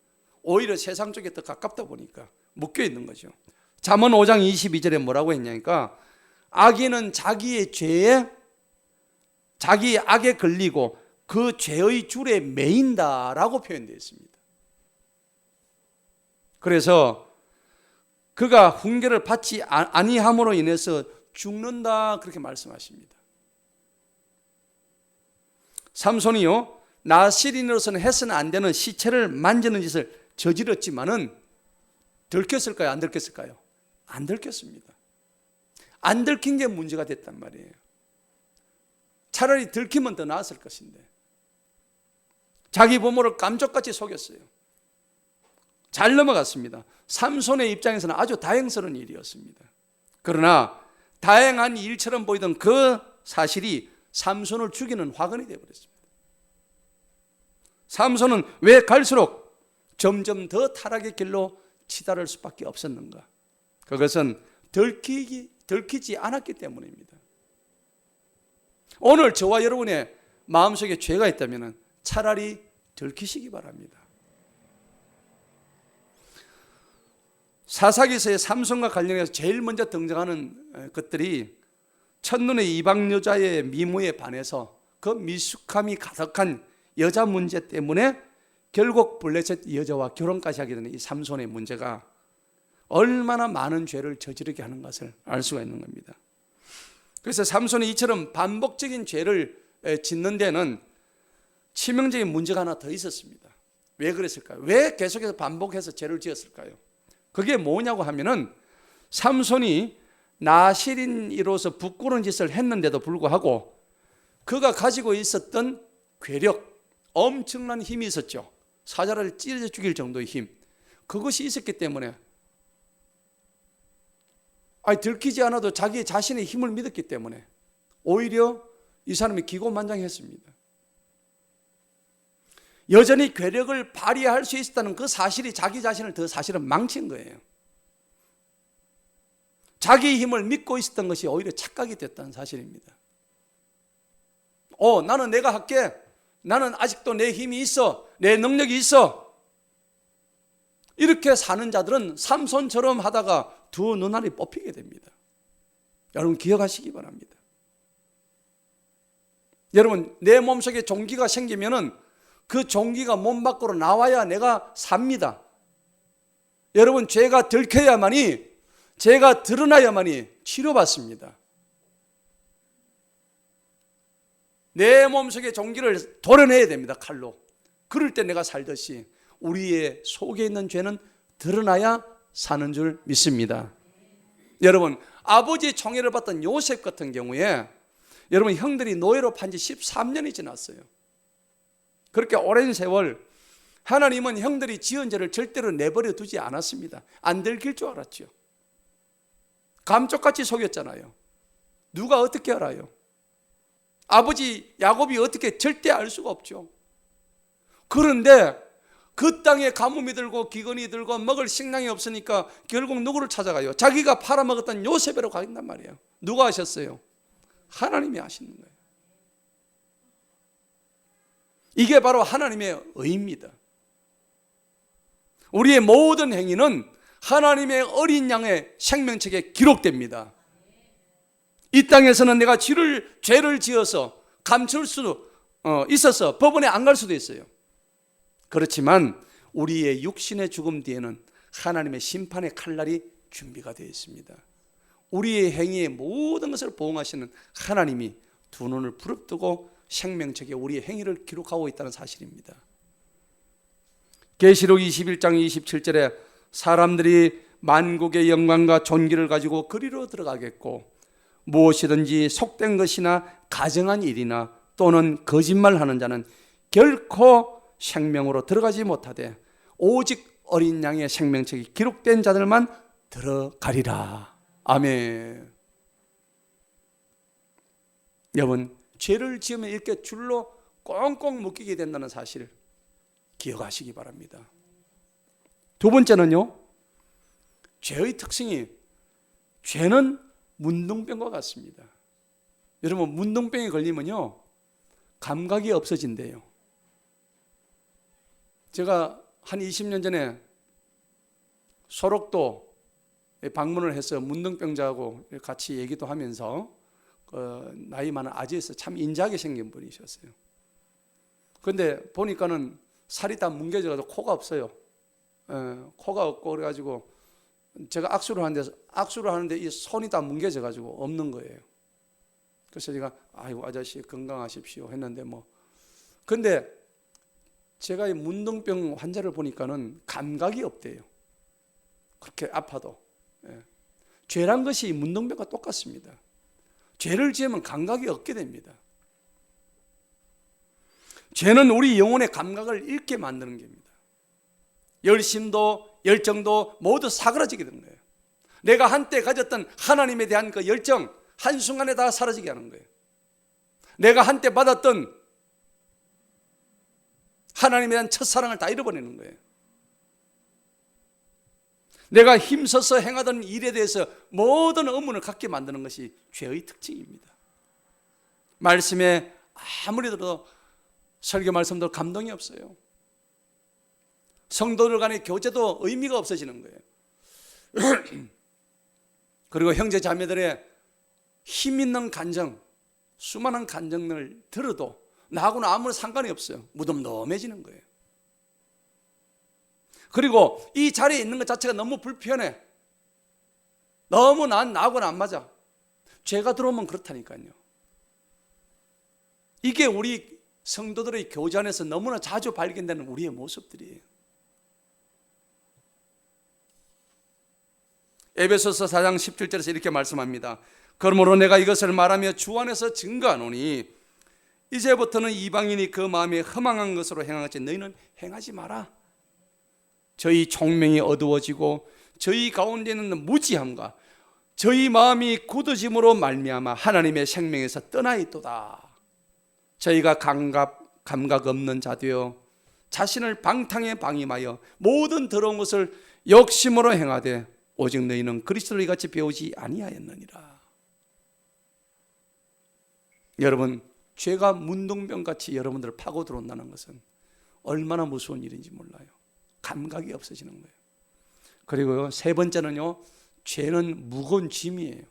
오히려 세상 쪽에 더 가깝다 보니까 묶여 있는 거죠. 잠언 5장 22절에 뭐라고 했냐니까 악인은 자기의 죄에 자기 악에 걸리고 그 죄의 줄에 매인다라고 표현되어 있습니다. 그래서 그가 훈계를 받지 아니함으로 인해서 죽는다 그렇게 말씀하십니다. 삼손이요 나실인으로서는 해서는 안 되는 시체를 만지는 짓을 저질렀지만은 들켰을까요? 안 들켰을까요? 안 들켰습니다. 안 들킨 게 문제가 됐단 말이에요. 차라리 들키면 더 나았을 것인데 자기 부모를 깜짝같이 속였어요. 잘 넘어갔습니다. 삼손의 입장에서는 아주 다행스러운 일이었습니다. 그러나 다행한 일처럼 보이던 그 사실이 삼손을 죽이는 화근이 되어버렸습니다. 삼손은 왜 갈수록 점점 더 타락의 길로 치달을 수밖에 없었는가? 그것은 들키지 않았기 때문입니다. 오늘 저와 여러분의 마음속에 죄가 있다면 차라리 들키시기 바랍니다. 사사기서의 삼손과 관련해서 제일 먼저 등장하는 것들이 첫눈에 이방 여자의 미모에 반해서 그 미숙함이 가득한 여자 문제 때문에 결국 블레셋 여자와 결혼까지 하게 되는 이 삼손의 문제가 얼마나 많은 죄를 저지르게 하는 것을 알 수가 있는 겁니다. 그래서 삼손이 이처럼 반복적인 죄를 짓는 데는 치명적인 문제가 하나 더 있었습니다. 왜 그랬을까요? 왜 계속해서 반복해서 죄를 지었을까요? 그게 뭐냐고 하면은 삼손이 나실인으로서 부끄러운 짓을 했는데도 불구하고 그가 가지고 있었던 괴력, 엄청난 힘이 있었죠. 사자를 찢어 죽일 정도의 힘, 그것이 있었기 때문에 들키지 않아도 자기 자신의 힘을 믿었기 때문에 오히려 이 사람이 기고만장했습니다. 여전히 괴력을 발휘할 수 있었다는 그 사실이 자기 자신을 더 사실은 망친 거예요. 자기 힘을 믿고 있었던 것이 오히려 착각이 됐다는 사실입니다. 나는 내가 할게. 나는 아직도 내 힘이 있어. 내 능력이 있어. 이렇게 사는 자들은 삼손처럼 하다가 두 눈알이 뽑히게 됩니다. 여러분 기억하시기 바랍니다. 여러분 내 몸속에 종기가 생기면은 그 종기가 몸 밖으로 나와야 내가 삽니다. 여러분 죄가 들켜야만이, 죄가 드러나야만이 치료받습니다. 내 몸속에 종기를 도려내야 됩니다. 칼로. 그럴 때 내가 살듯이 우리의 속에 있는 죄는 드러나야 사는 줄 믿습니다. 여러분 아버지 총애를 받던 요셉 같은 경우에 여러분 형들이 노예로 판지 13년이 지났어요. 그렇게 오랜 세월 하나님은 형들이 지은 죄를 절대로 내버려 두지 않았습니다. 안 들킬 줄 알았죠. 감쪽같이 속였잖아요. 누가 어떻게 알아요? 아버지 야곱이 어떻게 절대 알 수가 없죠. 그런데 그 땅에 가뭄이 들고 기근이 들고 먹을 식량이 없으니까 결국 누구를 찾아가요? 자기가 팔아먹었던 요셉으로 가긴단 말이에요. 누가 하셨어요? 하나님이 하시는 거예요. 이게 바로 하나님의 의입니다. 우리의 모든 행위는 하나님의 어린 양의 생명책에 기록됩니다. 이 땅에서는 내가 죄를 지어서 감출 수 있어서 법원에 안 갈 수도 있어요. 그렇지만 우리의 육신의 죽음 뒤에는 하나님의 심판의 칼날이 준비가 되어 있습니다. 우리의 행위의 모든 것을 보응하시는 하나님이 두 눈을 부릅뜨고 생명책에 우리의 행위를 기록하고 있다는 사실입니다. 계시록 21장 27절에 사람들이 만국의 영광과 존귀를 가지고 그리로 들어가겠고 무엇이든지 속된 것이나 가정한 일이나 또는 거짓말하는 자는 결코 생명으로 들어가지 못하되 오직 어린 양의 생명책이 기록된 자들만 들어가리라. 아멘. 여러분 죄를 지으면 이렇게 줄로 꽁꽁 묶이게 된다는 사실 기억하시기 바랍니다. 두 번째는요, 죄의 특징이 죄는 문둥병과 같습니다. 여러분 문둥병에 걸리면요 감각이 없어진대요. 제가 한 20년 전에 소록도 방문을 해서 문둥병자하고 같이 얘기도 하면서 나이 많은 아재에서 참 인자하게 생긴 분이셨어요. 그런데 보니까는 살이 다 뭉개져가지고 코가 없어요. 코가 없고 그래가지고 제가 악수를 하는데 이 손이 다 뭉개져가지고 없는 거예요. 그래서 제가 아이고 아저씨 건강하십시오 했는데 근데 제가 이 문둥병 환자를 보니까는 감각이 없대요. 그렇게 아파도. 죄란 것이 문둥병과 똑같습니다. 죄를 지으면 감각이 없게 됩니다. 죄는 우리 영혼의 감각을 잃게 만드는 겁니다. 열심도 열정도 모두 사그라지게 되는 거예요. 내가 한때 가졌던 하나님에 대한 그 열정 한순간에 다 사라지게 하는 거예요. 내가 한때 받았던 하나님에 대한 첫사랑을 다 잃어버리는 거예요. 내가 힘써서 행하던 일에 대해서 모든 의문을 갖게 만드는 것이 죄의 특징입니다. 말씀에 아무리 들어도 설교 말씀도 감동이 없어요. 성도들 간의 교제도 의미가 없어지는 거예요. 그리고 형제 자매들의 힘 있는 간정, 수많은 간정을 들어도 나하고는 아무런 상관이 없어요. 무덤덤해지는 거예요. 그리고 이 자리에 있는 것 자체가 너무 불편해. 너무 나하고는 안 맞아. 죄가 들어오면 그렇다니까요. 이게 우리 성도들의 교제 안에서 너무나 자주 발견되는 우리의 모습들이에요. 에베소서 4장 17절에서 이렇게 말씀합니다. 그러므로 내가 이것을 말하며 주 안에서 증거하노니 이제부터는 이방인이 그 마음에 허망한 것으로 행하지 너희는 행하지 마라. 저희 총명이 어두워지고 저희 가운데 있는 무지함과 저희 마음이 굳어짐으로 말미암아 하나님의 생명에서 떠나 있도다. 저희가 감각 없는 자 되어 자신을 방탕에 방임하여 모든 더러운 것을 욕심으로 행하되 오직 너희는 그리스도를 같이 배우지 아니하였느니라. 여러분, 죄가 문둥병같이 여러분들을 파고 들어온다는 것은 얼마나 무서운 일인지 몰라요. 감각이 없어지는 거예요. 그리고 세 번째는요, 죄는 무거운 짐이에요.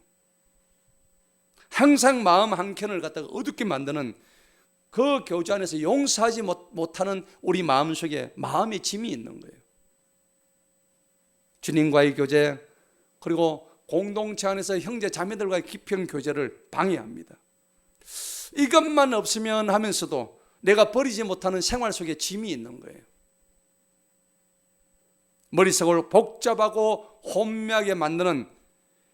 항상 마음 한켠을 갖다가 어둡게 만드는 그 교제 안에서 용서하지 못하는 우리 마음속에 마음의 짐이 있는 거예요. 주님과의 교제, 그리고 공동체 안에서 형제 자매들과의 깊은 교제를 방해합니다. 이것만 없으면 하면서도 내가 버리지 못하는 생활 속에 짐이 있는 거예요. 머릿속을 복잡하고 혼미하게 만드는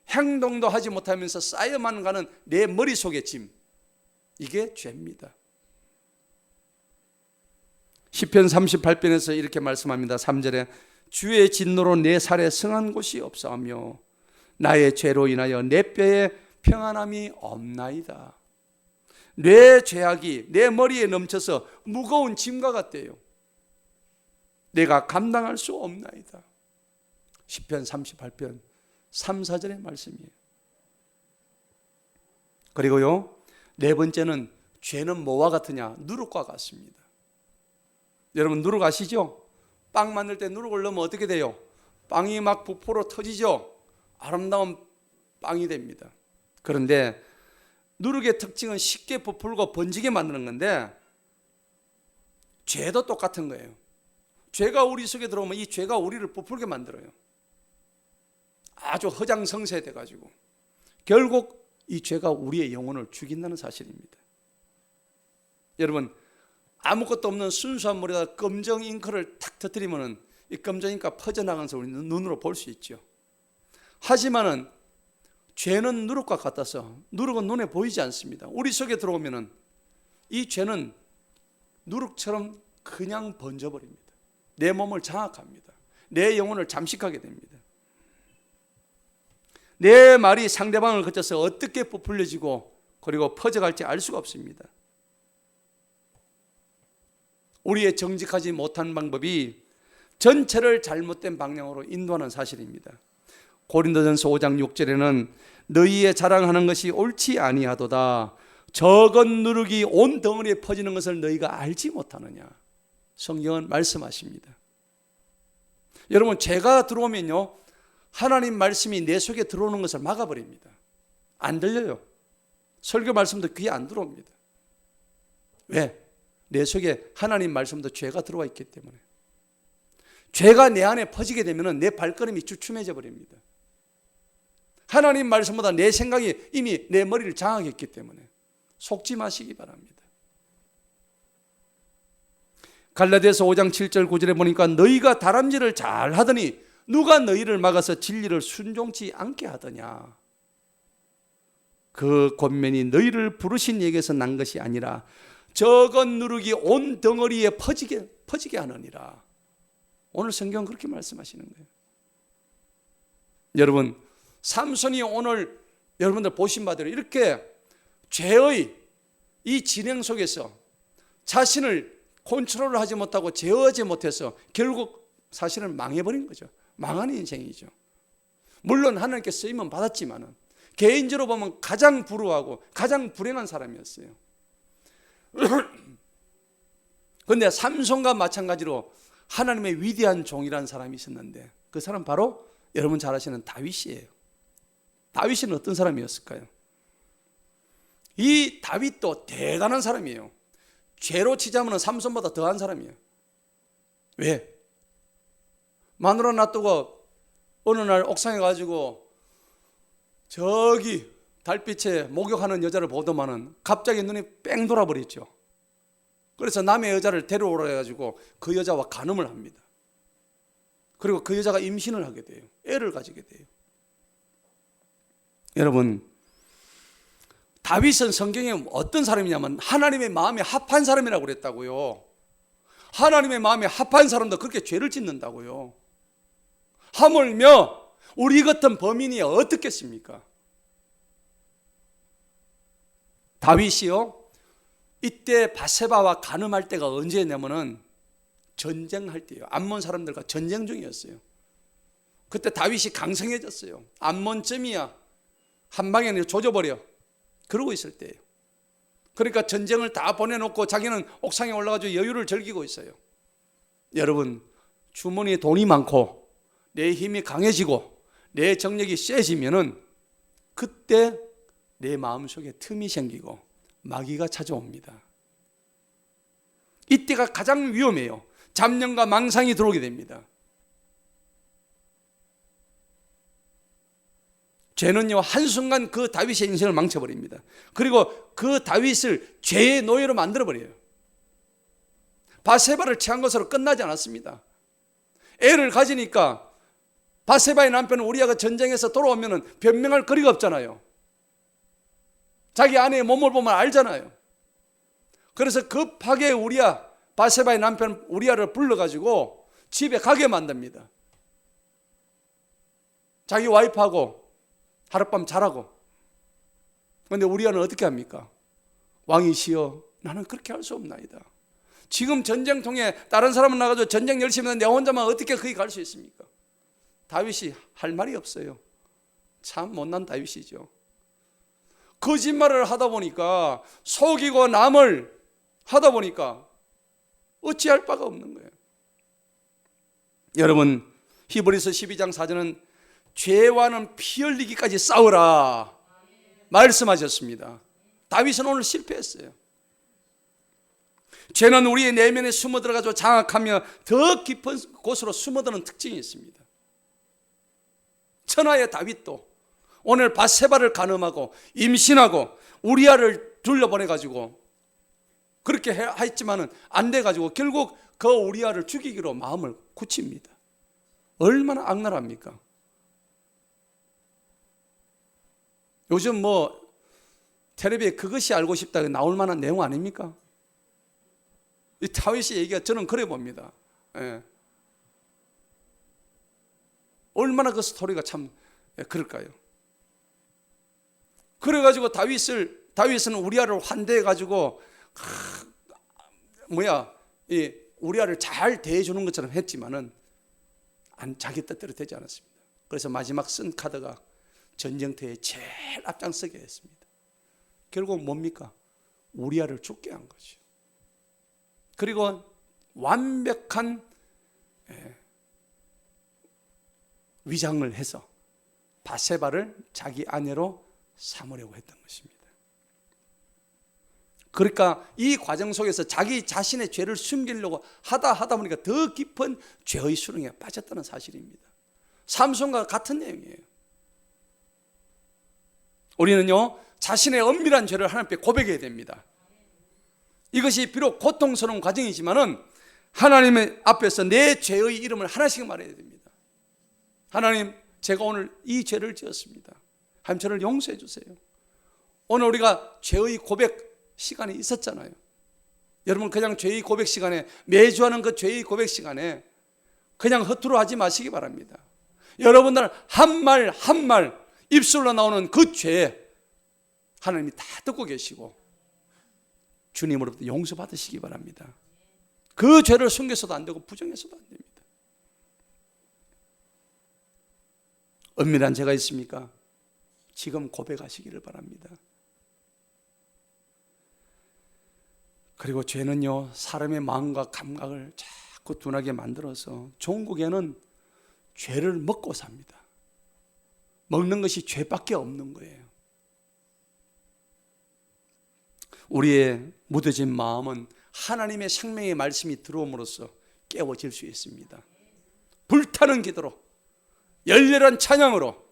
행동도 하지 못하면서 쌓여만 가는 내 머릿속의 짐, 이게 죄입니다. 시편 38편에서 이렇게 말씀합니다. 3절에 주의 진노로 내 살에 성한 곳이 없사오며 나의 죄로 인하여 내 뼈에 평안함이 없나이다. 내 죄악이 내 머리에 넘쳐서 무거운 짐과 같대요. 내가 감당할 수 없나이다. 시편 38편 3, 4절의 말씀이에요. 그리고요, 네 번째는 죄는 뭐와 같으냐? 누룩과 같습니다. 여러분, 누룩 아시죠? 빵 만들 때 누룩을 넣으면 어떻게 돼요? 빵이 막 부풀어 터지죠? 아름다운 빵이 됩니다. 그런데 누룩의 특징은 쉽게 부풀고 번지게 만드는 건데 죄도 똑같은 거예요. 죄가 우리 속에 들어오면 이 죄가 우리를 부풀게 만들어요. 아주 허장성세 돼가지고 결국 이 죄가 우리의 영혼을 죽인다는 사실입니다. 여러분, 아무것도 없는 순수한 물에다 검정 잉크를 탁 터뜨리면 이 검정 잉크가 퍼져나가면서 우리는 눈으로 볼 수 있죠. 하지만은 죄는 누룩과 같아서 누룩은 눈에 보이지 않습니다. 우리 속에 들어오면은 이 죄는 누룩처럼 그냥 번져버립니다. 내 몸을 장악합니다. 내 영혼을 잠식하게 됩니다. 내 말이 상대방을 거쳐서 어떻게 부풀려지고 그리고 퍼져갈지 알 수가 없습니다. 우리의 정직하지 못한 방법이 전체를 잘못된 방향으로 인도하는 사실입니다. 고린도전서 5장 6절에는 너희의 자랑하는 것이 옳지 아니하도다. 적은 누룩이 온 덩어리에 퍼지는 것을 너희가 알지 못하느냐. 성경은 말씀하십니다. 여러분, 죄가 들어오면요, 하나님 말씀이 내 속에 들어오는 것을 막아버립니다. 안 들려요. 설교 말씀도 귀에 안 들어옵니다. 왜? 내 속에 하나님 말씀도 죄가 들어와 있기 때문에. 죄가 내 안에 퍼지게 되면 내 발걸음이 주춤해져 버립니다. 하나님 말씀보다 내 생각이 이미 내 머리를 장악했기 때문에 속지 마시기 바랍니다. 갈라디아서 5장 7절 9절에 보니까 너희가 다람쥐를 잘 하더니 누가 너희를 막아서 진리를 순종치 않게 하더냐. 그 권면이 너희를 부르신 얘기에서 난 것이 아니라 저것 누룩이 온 덩어리에 퍼지게 하느니라. 오늘 성경은 그렇게 말씀하시는 거예요. 여러분, 삼손이 오늘 여러분들 보신 바대로 이렇게 죄의 이 진행 속에서 자신을 컨트롤을 하지 못하고 제어하지 못해서 결국 사실은 망해버린 거죠. 망한 인생이죠. 물론 하나님께 쓰임은 받았지만 개인적으로 보면 가장 불우하고 가장 불행한 사람이었어요. 그런데 삼손과 마찬가지로 하나님의 위대한 종이라는 사람이 있었는데 그 사람 바로 여러분 잘 아시는 다윗이에요. 다윗은 어떤 사람이었을까요? 이 다윗도 대단한 사람이에요. 죄로 치자면 삼손보다 더한 사람이에요. 왜? 마누라 놔두고 어느 날 옥상에 가지고 저기 달빛에 목욕하는 여자를 보더만은 갑자기 눈이 뺑 돌아버렸죠. 그래서 남의 여자를 데려오라 해가지고 그 여자와 간음을 합니다. 그리고 그 여자가 임신을 하게 돼요. 애를 가지게 돼요. 여러분, 다윗은 성경에 어떤 사람이냐면 하나님의 마음에 합한 사람이라고 그랬다고요. 하나님의 마음에 합한 사람도 그렇게 죄를 짓는다고요. 하물며 우리 같은 범인이 어떻겠습니까? 다윗이요, 이때 바세바와 간음할 때가 언제냐면은 전쟁할 때예요. 암몬 사람들과 전쟁 중이었어요. 그때 다윗이 강성해졌어요. 암몬쯤이야 한 방에 조져버려. 그러고 있을 때예요. 그러니까 전쟁을 다 보내놓고 자기는 옥상에 올라가서 여유를 즐기고 있어요. 여러분, 주머니에 돈이 많고 내 힘이 강해지고 내 정력이 세지면은 그때 내 마음속에 틈이 생기고 마귀가 찾아옵니다. 이때가 가장 위험해요. 잡념과 망상이 들어오게 됩니다. 죄는요, 한순간 그 다윗의 인생을 망쳐버립니다. 그리고 그 다윗을 죄의 노예로 만들어버려요. 바세바를 취한 것으로 끝나지 않았습니다. 애를 가지니까 바세바의 남편 우리아가 전쟁에서 돌아오면 변명할 거리가 없잖아요. 자기 아내의 몸을 보면 알잖아요. 그래서 급하게 바세바의 남편 우리아를 불러가지고 집에 가게 만듭니다. 자기 와이프하고 하룻밤 자라고. 그런데 우리아는 어떻게 합니까? 왕이시여, 나는 그렇게 할 수 없나이다. 지금 전쟁통에 다른 사람은 나가서 전쟁 열심히 하는데 내 혼자만 어떻게 거기 갈 수 있습니까? 다윗이 할 말이 없어요. 참 못난 다윗이죠. 거짓말을 하다 보니까, 속이고 남을 하다 보니까 어찌할 바가 없는 거예요. 여러분, 히브리서 12장 4절은 죄와는 피 흘리기까지 싸우라 말씀하셨습니다. 다윗은 오늘 실패했어요. 죄는 우리의 내면에 숨어들어가지고 장악하며 더 깊은 곳으로 숨어드는 특징이 있습니다. 천하의 다윗도 오늘 바세바를 간음하고 임신하고 우리아를 둘러보내가지고 그렇게 했지만은 안 돼가지고 결국 그 우리아를 죽이기로 마음을 굳힙니다. 얼마나 악랄합니까? 요즘 텔레비에 그것이 알고 싶다 나올 만한 내용 아닙니까? 이 다윗의 얘기가 저는 그래 봅니다. 예. 얼마나 그 스토리가 참 그럴까요? 그래가지고 다윗은 우리아를 환대해가지고 이 우리아를 잘 대해주는 것처럼 했지만은 자기 뜻대로 되지 않았습니다. 그래서 마지막 쓴 카드가 전쟁터에 제일 앞장서게 했습니다. 결국 뭡니까? 우리아를 죽게 한 거죠. 그리고 완벽한 위장을 해서 바세바를 자기 아내로 삼으려고 했던 것입니다. 그러니까 이 과정 속에서 자기 자신의 죄를 숨기려고 하다 보니까 더 깊은 죄의 수렁에 빠졌다는 사실입니다. 삼손과 같은 내용이에요. 우리는요, 자신의 엄밀한 죄를 하나님께 고백해야 됩니다. 이것이 비록 고통스러운 과정이지만은 하나님의 앞에서 내 죄의 이름을 하나씩 말해야 됩니다. 하나님, 제가 오늘 이 죄를 지었습니다. 하나님, 저를 용서해 주세요. 오늘 우리가 죄의 고백 시간이 있었잖아요. 여러분 그냥 죄의 고백 시간에, 매주 하는 그 죄의 고백 시간에 그냥 허투루 하지 마시기 바랍니다. 여러분들 한 말 한 말 입술로 나오는 그 죄 하나님이 다 듣고 계시고 주님으로부터 용서받으시기 바랍니다. 그 죄를 숨겨서도 안 되고 부정해서도 안 됩니다. 은밀한 죄가 있습니까? 지금 고백하시기를 바랍니다. 그리고 죄는요, 사람의 마음과 감각을 자꾸 둔하게 만들어서 종국에는 죄를 먹고 삽니다. 먹는 것이 죄밖에 없는 거예요. 우리의 무뎌진 마음은 하나님의 생명의 말씀이 들어옴으로써 깨워질 수 있습니다. 불타는 기도로, 열렬한 찬양으로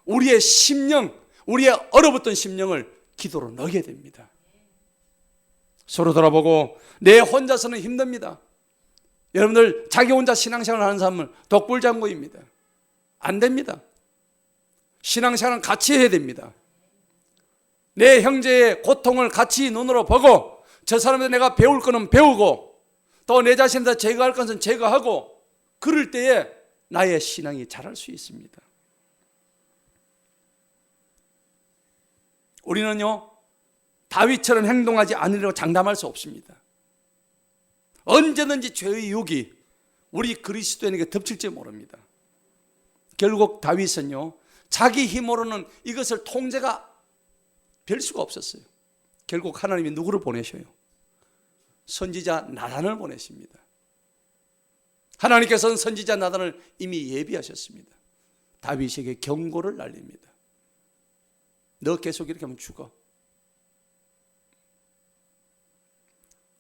우리의 심령, 우리의 얼어붙은 심령을 기도로 넣게 됩니다. 서로 돌아보고 내 혼자서는 힘듭니다. 여러분들 자기 혼자 신앙생활을 하는 사람은 독불장구입니다. 안 됩니다. 신앙생활은 같이 해야 됩니다. 내 형제의 고통을 같이 눈으로 보고 저 사람한테 내가 배울 거는 배우고 또 내 자신한테 제거할 것은 제거하고 그럴 때에 나의 신앙이 자랄 수 있습니다. 우리는요, 다윗처럼 행동하지 않으려고 장담할 수 없습니다. 언제든지 죄의 유혹이 우리 그리스도인에게 덮칠지 모릅니다. 결국 다윗은요, 자기 힘으로는 이것을 통제가 될 수가 없었어요. 결국 하나님이 누구를 보내셔요? 선지자 나단을 보내십니다. 하나님께서는 선지자 나단을 이미 예비하셨습니다. 다윗에게 경고를 날립니다. 너 계속 이렇게 하면 죽어.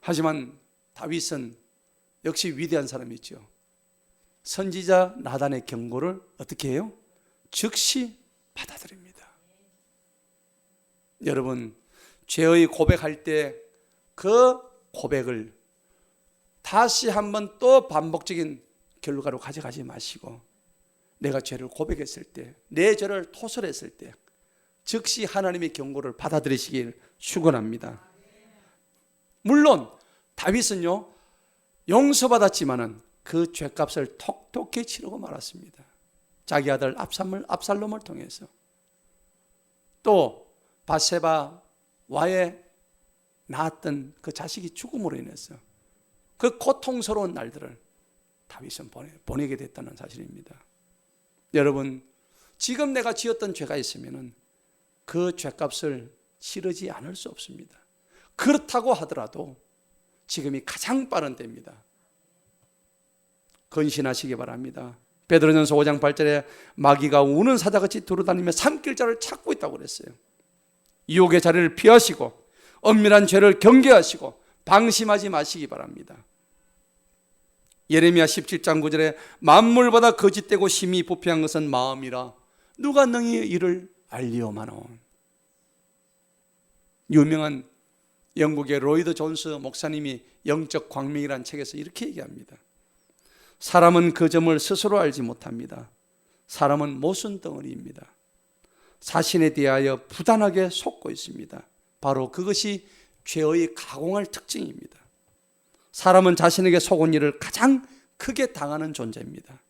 하지만 다윗은 역시 위대한 사람이죠. 선지자 나단의 경고를 어떻게 해요? 즉시 받아들입니다. 여러분, 죄의 고백할 때 그 고백을 다시 한번 또 반복적인 결과로 가져가지 마시고 내가 죄를 고백했을 때, 내 죄를 토설했을 때 즉시 하나님의 경고를 받아들이시길 축원합니다. 물론 다윗은요, 용서받았지만은 그 죄값을 톡톡히 치르고 말았습니다. 자기 아들 압살롬을 통해서, 또 바세바와의 낳았던 그 자식이 죽음으로 인해서 그 고통스러운 날들을 다윗은 보내게 됐다는 사실입니다. 여러분, 지금 내가 지었던 죄가 있으면 그 죄값을 치르지 않을 수 없습니다. 그렇다고 하더라도 지금이 가장 빠른 때입니다. 근신하시기 바랍니다. 베드로전서 5장 8절에 마귀가 우는 사자같이 두루다니며 삼킬 자를 찾고 있다고 그랬어요. 유혹의 자리를 피하시고 엄밀한 죄를 경계하시고 방심하지 마시기 바랍니다. 예레미야 17장 9절에 만물보다 거짓되고 심히 부패한 것은 마음이라 누가 능히 이를 알리오마노. 유명한 영국의 로이드 존스 목사님이 영적 광명이라는 책에서 이렇게 얘기합니다. 사람은 그 점을 스스로 알지 못합니다. 사람은 모순 덩어리입니다. 자신에 대하여 부단하게 속고 있습니다. 바로 그것이 죄의 가공할 특징입니다. 사람은 자신에게 속은 일을 가장 크게 당하는 존재입니다.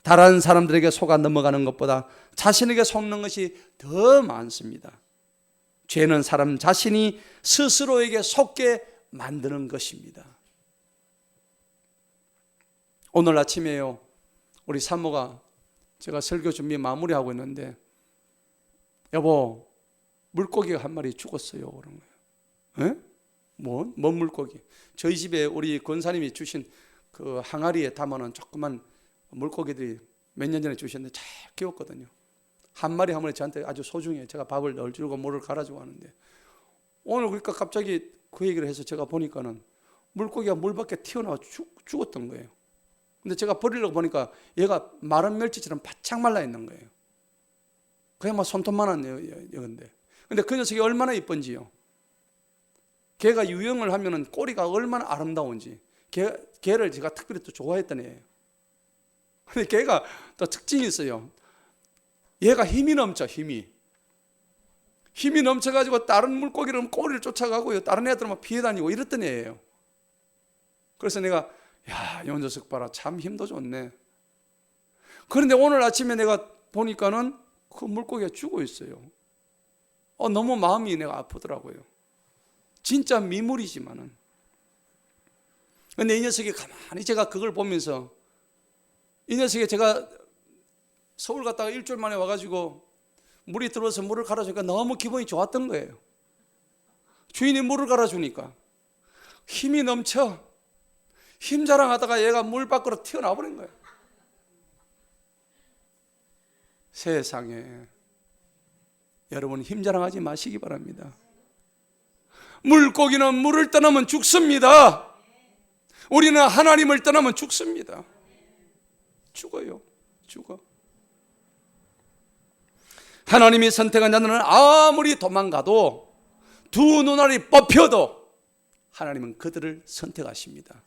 다른 사람들에게 속아 넘어가는 것보다 자신에게 속는 것이 더 많습니다. 죄는 사람 자신이 스스로에게 속게 만드는 것입니다. 오늘 아침에요, 우리 산모가 제가 설교 준비 마무리하고 있는데 여보, 물고기가 한 마리 죽었어요 그런 거예요. 에? 뭔 물고기? 저희 집에 우리 권사님이 주신 그 항아리에 담아놓은 조그만 물고기들이 몇 년 전에 주셨는데 잘 키웠거든요. 한 마리 저한테 아주 소중해요. 제가 밥을 넣어주고 물을 갈아주고 하는데 오늘 그러니까 갑자기 그 얘기를 해서 제가 보니까는 물고기가 물 밖에 튀어나와 죽었던 거예요. 근데 제가 버리려고 보니까 얘가 마른 멸치처럼 바짝 말라 있는 거예요. 그냥 막 손톱만한 얘건데. 근데 그 녀석이 얼마나 이쁜지요. 걔가 유영을 하면은 꼬리가 얼마나 아름다운지. 걔를 제가 특별히 또 좋아했던 애예요. 근데 걔가 또 특징이 있어요. 얘가 힘이 넘쳐, 힘이 넘쳐가지고 다른 물고기는 꼬리를 쫓아가고요. 다른 애들은 막 피해 다니고 이랬던 애예요. 그래서 내가 요 녀석 봐라, 참 힘도 좋네. 그런데 오늘 아침에 내가 보니까는 그 물고기가 죽어 있어요. 너무 마음이 내가 아프더라고요. 진짜 미물이지만은. 근데 이 녀석이 가만히, 제가 그걸 보면서 이 녀석이, 제가 서울 갔다가 일주일 만에 와가지고 물이 들어와서 물을 갈아주니까 너무 기분이 좋았던 거예요. 주인이 물을 갈아주니까 힘이 넘쳐. 힘 자랑하다가 얘가 물 밖으로 튀어나와 버린 거예요. 세상에, 여러분 힘 자랑하지 마시기 바랍니다. 물고기는 물을 떠나면 죽습니다. 우리는 하나님을 떠나면 죽습니다. 죽어요. 죽어. 하나님이 선택한 자들은 아무리 도망가도, 두 눈알이 뽑혀도 하나님은 그들을 선택하십니다.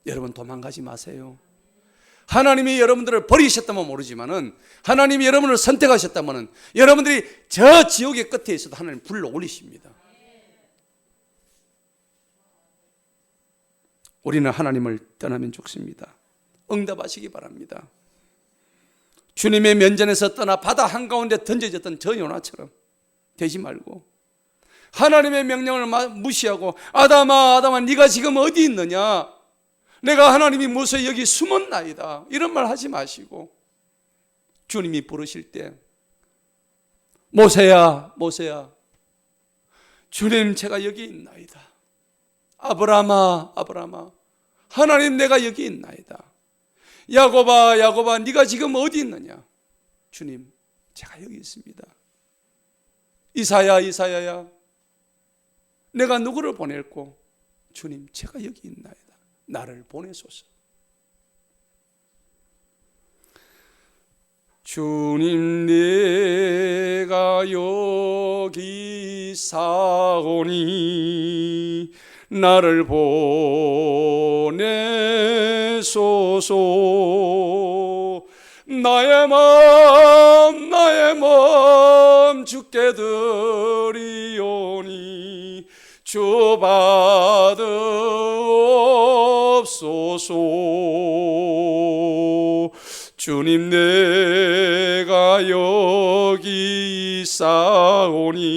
여러분 도망가지 마세요. 하나님이 여러분들을 버리셨다면 모르지만은, 하나님이 여러분을 선택하셨다면은 여러분들이 저 지옥의 끝에 있어도 하나님 불러 올리십니다. 우리는 하나님을 떠나면 죽습니다. 응답하시기 바랍니다. 주님의 면전에서 떠나 바다 한가운데 던져졌던 저 요나처럼 되지 말고, 하나님의 명령을 무시하고 아담아 아담아 네가 지금 어디 있느냐, 내가 하나님이 무서히 여기 숨었나이다, 이런 말 하지 마시고, 주님이 부르실 때 모세야 모세야, 주님 제가 여기 있나이다. 아브라함아 아브라함아, 하나님 내가 여기 있나이다. 야곱아 야곱아 네가 지금 어디 있느냐, 주님 제가 여기 있습니다. 이사야 이사야야 내가 누구를 보낼고, 주님 제가 여기 있나이다. 나를 보내소서. 주님 내가 여기 사오니 나를 보내소서. 나의 마음 주께 드리오니 주 받으옵소서. 주님 내가 여기 있사오니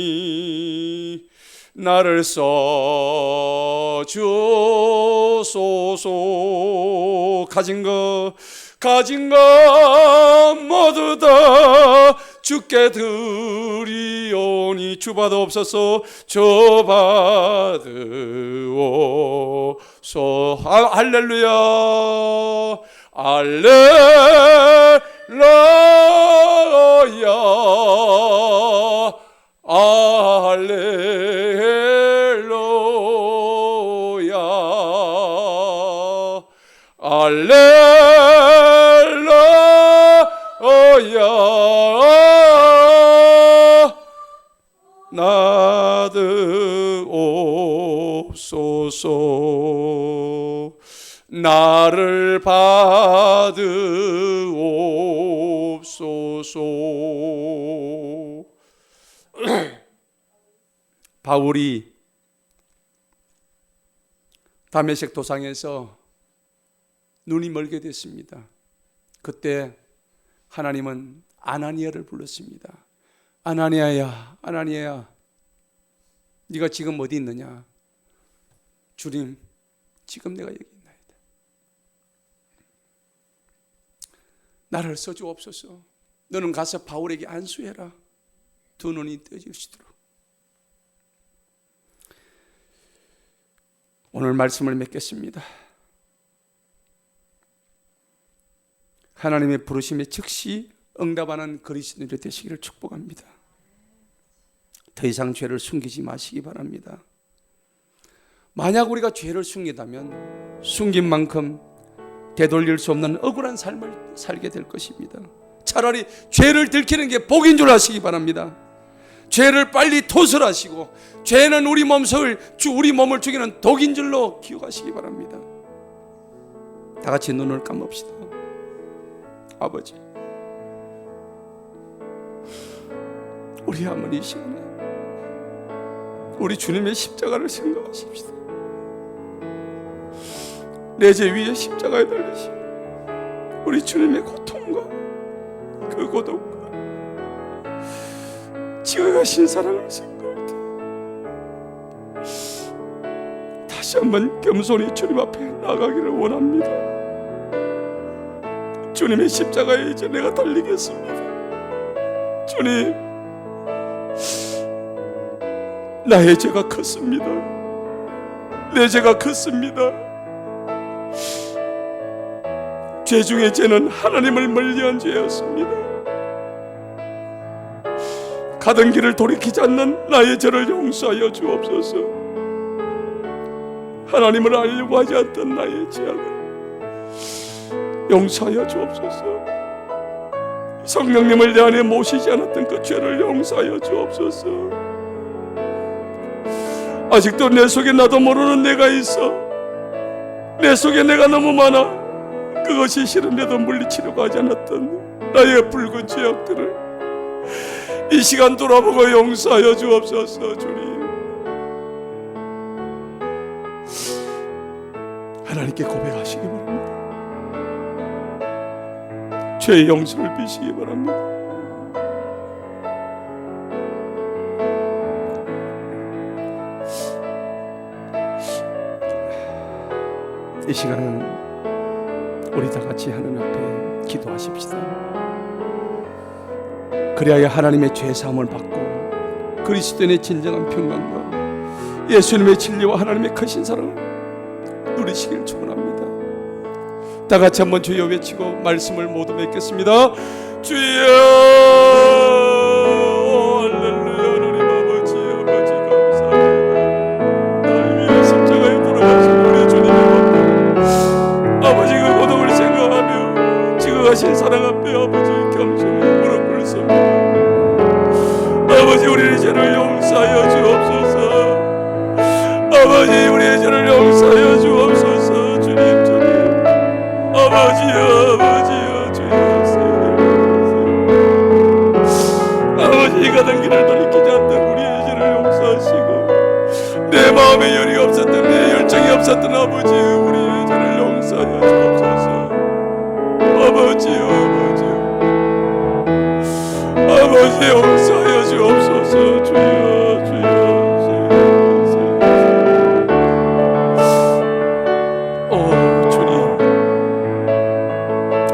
나를 써주소서. 가진 것 모두 다 주께 드리오니 주 받으옵소서. 주 받으옵소서. 할렐루야 할렐루야 할렐루야 할렐루야. 나드옵소서. 나를 받으옵소서. 바울이 다메섹 도상에서 눈이 멀게 됐습니다. 그때 하나님은 아나니아를 불렀습니다. 아나니아야 아나니아야 네가 지금 어디 있느냐. 주님 지금 내가 여기 있나이다. 나를 써주옵소서. 너는 가서 바울에게 안수해라. 두 눈이 떠지시도록. 오늘 말씀을 맺겠습니다. 하나님의 부르심에 즉시 응답하는 그리스도인들이 되시기를 축복합니다. 더 이상 죄를 숨기지 마시기 바랍니다. 만약 우리가 죄를 숨기다면 숨긴 만큼 되돌릴 수 없는 억울한 삶을 살게 될 것입니다. 차라리 죄를 들키는 게 복인 줄 아시기 바랍니다. 죄를 빨리 토설하시고, 죄는 우리 몸을 죽이는 독인 줄로 기억하시기 바랍니다. 다 같이 눈을 감읍시다. 아버지, 우리 어머니 이 시간에 우리 주님의 십자가를 생각하십시다. 내 죄 위에 십자가에 달리신 우리 주님의 고통과 그 고독과 지어가신 사랑을 생각할 때 다시 한번 겸손히 주님 앞에 나가기를 원합니다. 주님의 십자가에 이제 내가 달리겠습니다. 주님, 나의 죄가 컸습니다. 내 죄가 컸습니다. 죄 중에 죄는 하나님을 멀리한 죄였습니다. 가던 길을 돌이키지 않는 나의 죄를 용서하여 주옵소서. 하나님을 알려고 하지 않던 나의 죄악을 용서하여 주옵소서. 성령님을 내 안에 모시지 않았던 그 죄를 용서하여 주옵소서. 아직도 내 속에 나도 모르는 내가 있어. 내 속에 내가 너무 많아. 그것이 싫은데도 물리치려고 하지 않았던 나의 붉은 죄악들을 이 시간 돌아보고 용서하여 주옵소서. 주님, 하나님께 고백하시기 바랍니다. 죄의 용서를 비시기 바랍니다. 이 시간은 우리 다 같이 하나님 앞에 기도하십시다. 그리하여 하나님의 죄 사함을 받고 그리스도인의 진정한 평강과 예수님의 진리와 하나님의 크신 사랑을 누리시길 축원합니다. 다 같이 한번 주여 외치고 말씀을 모두 맺겠습니다. 주여, 할렐루야. 하나님 아버지, 아버지 감사합니다. 날 위해 십자가에 돌아가신 우리 주님의 고통, 아버지 그 고통을 생각하며 지극하신 사랑 앞에 아버지 겸손히 무릎 꿇습니다. 아버지, 우리의 죄를 용서하여 주옵소서. 아버지, 우리의 죄를 용서하여 주옵소서. 주님, 아버지여, 아버지여, 주여, 아버지, 가던 길을 돌이키지 않던 우리의 죄를 용서하시고 내 마음에 열이 없었던, 내 열정이 없었던 아버지, 우리의 죄를 용서하여 주옵소서. 아버지여, 아버지여, 아버지, 용서하여 주옵소서. 주여, 주여.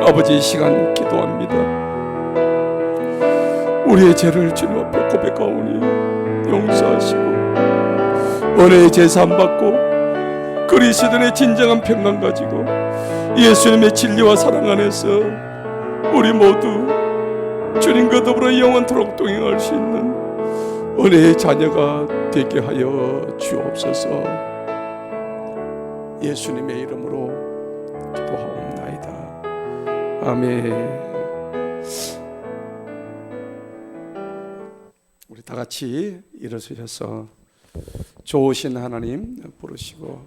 아버지, 이 시간 기도합니다. 우리의 죄를 주님 앞에 고백하오니 용서하시고 은혜의 제사함 받고 그리스도의 진정한 평강 가지고 예수님의 진리와 사랑 안에서 우리 모두 주님과 더불어 영원토록 동행할 수 있는 은혜의 자녀가 되게 하여 주옵소서. 예수님의 이름으로 기도하옵나이다. 아멘. 우리 다 같이 일어서셔서 좋으신 하나님 부르시고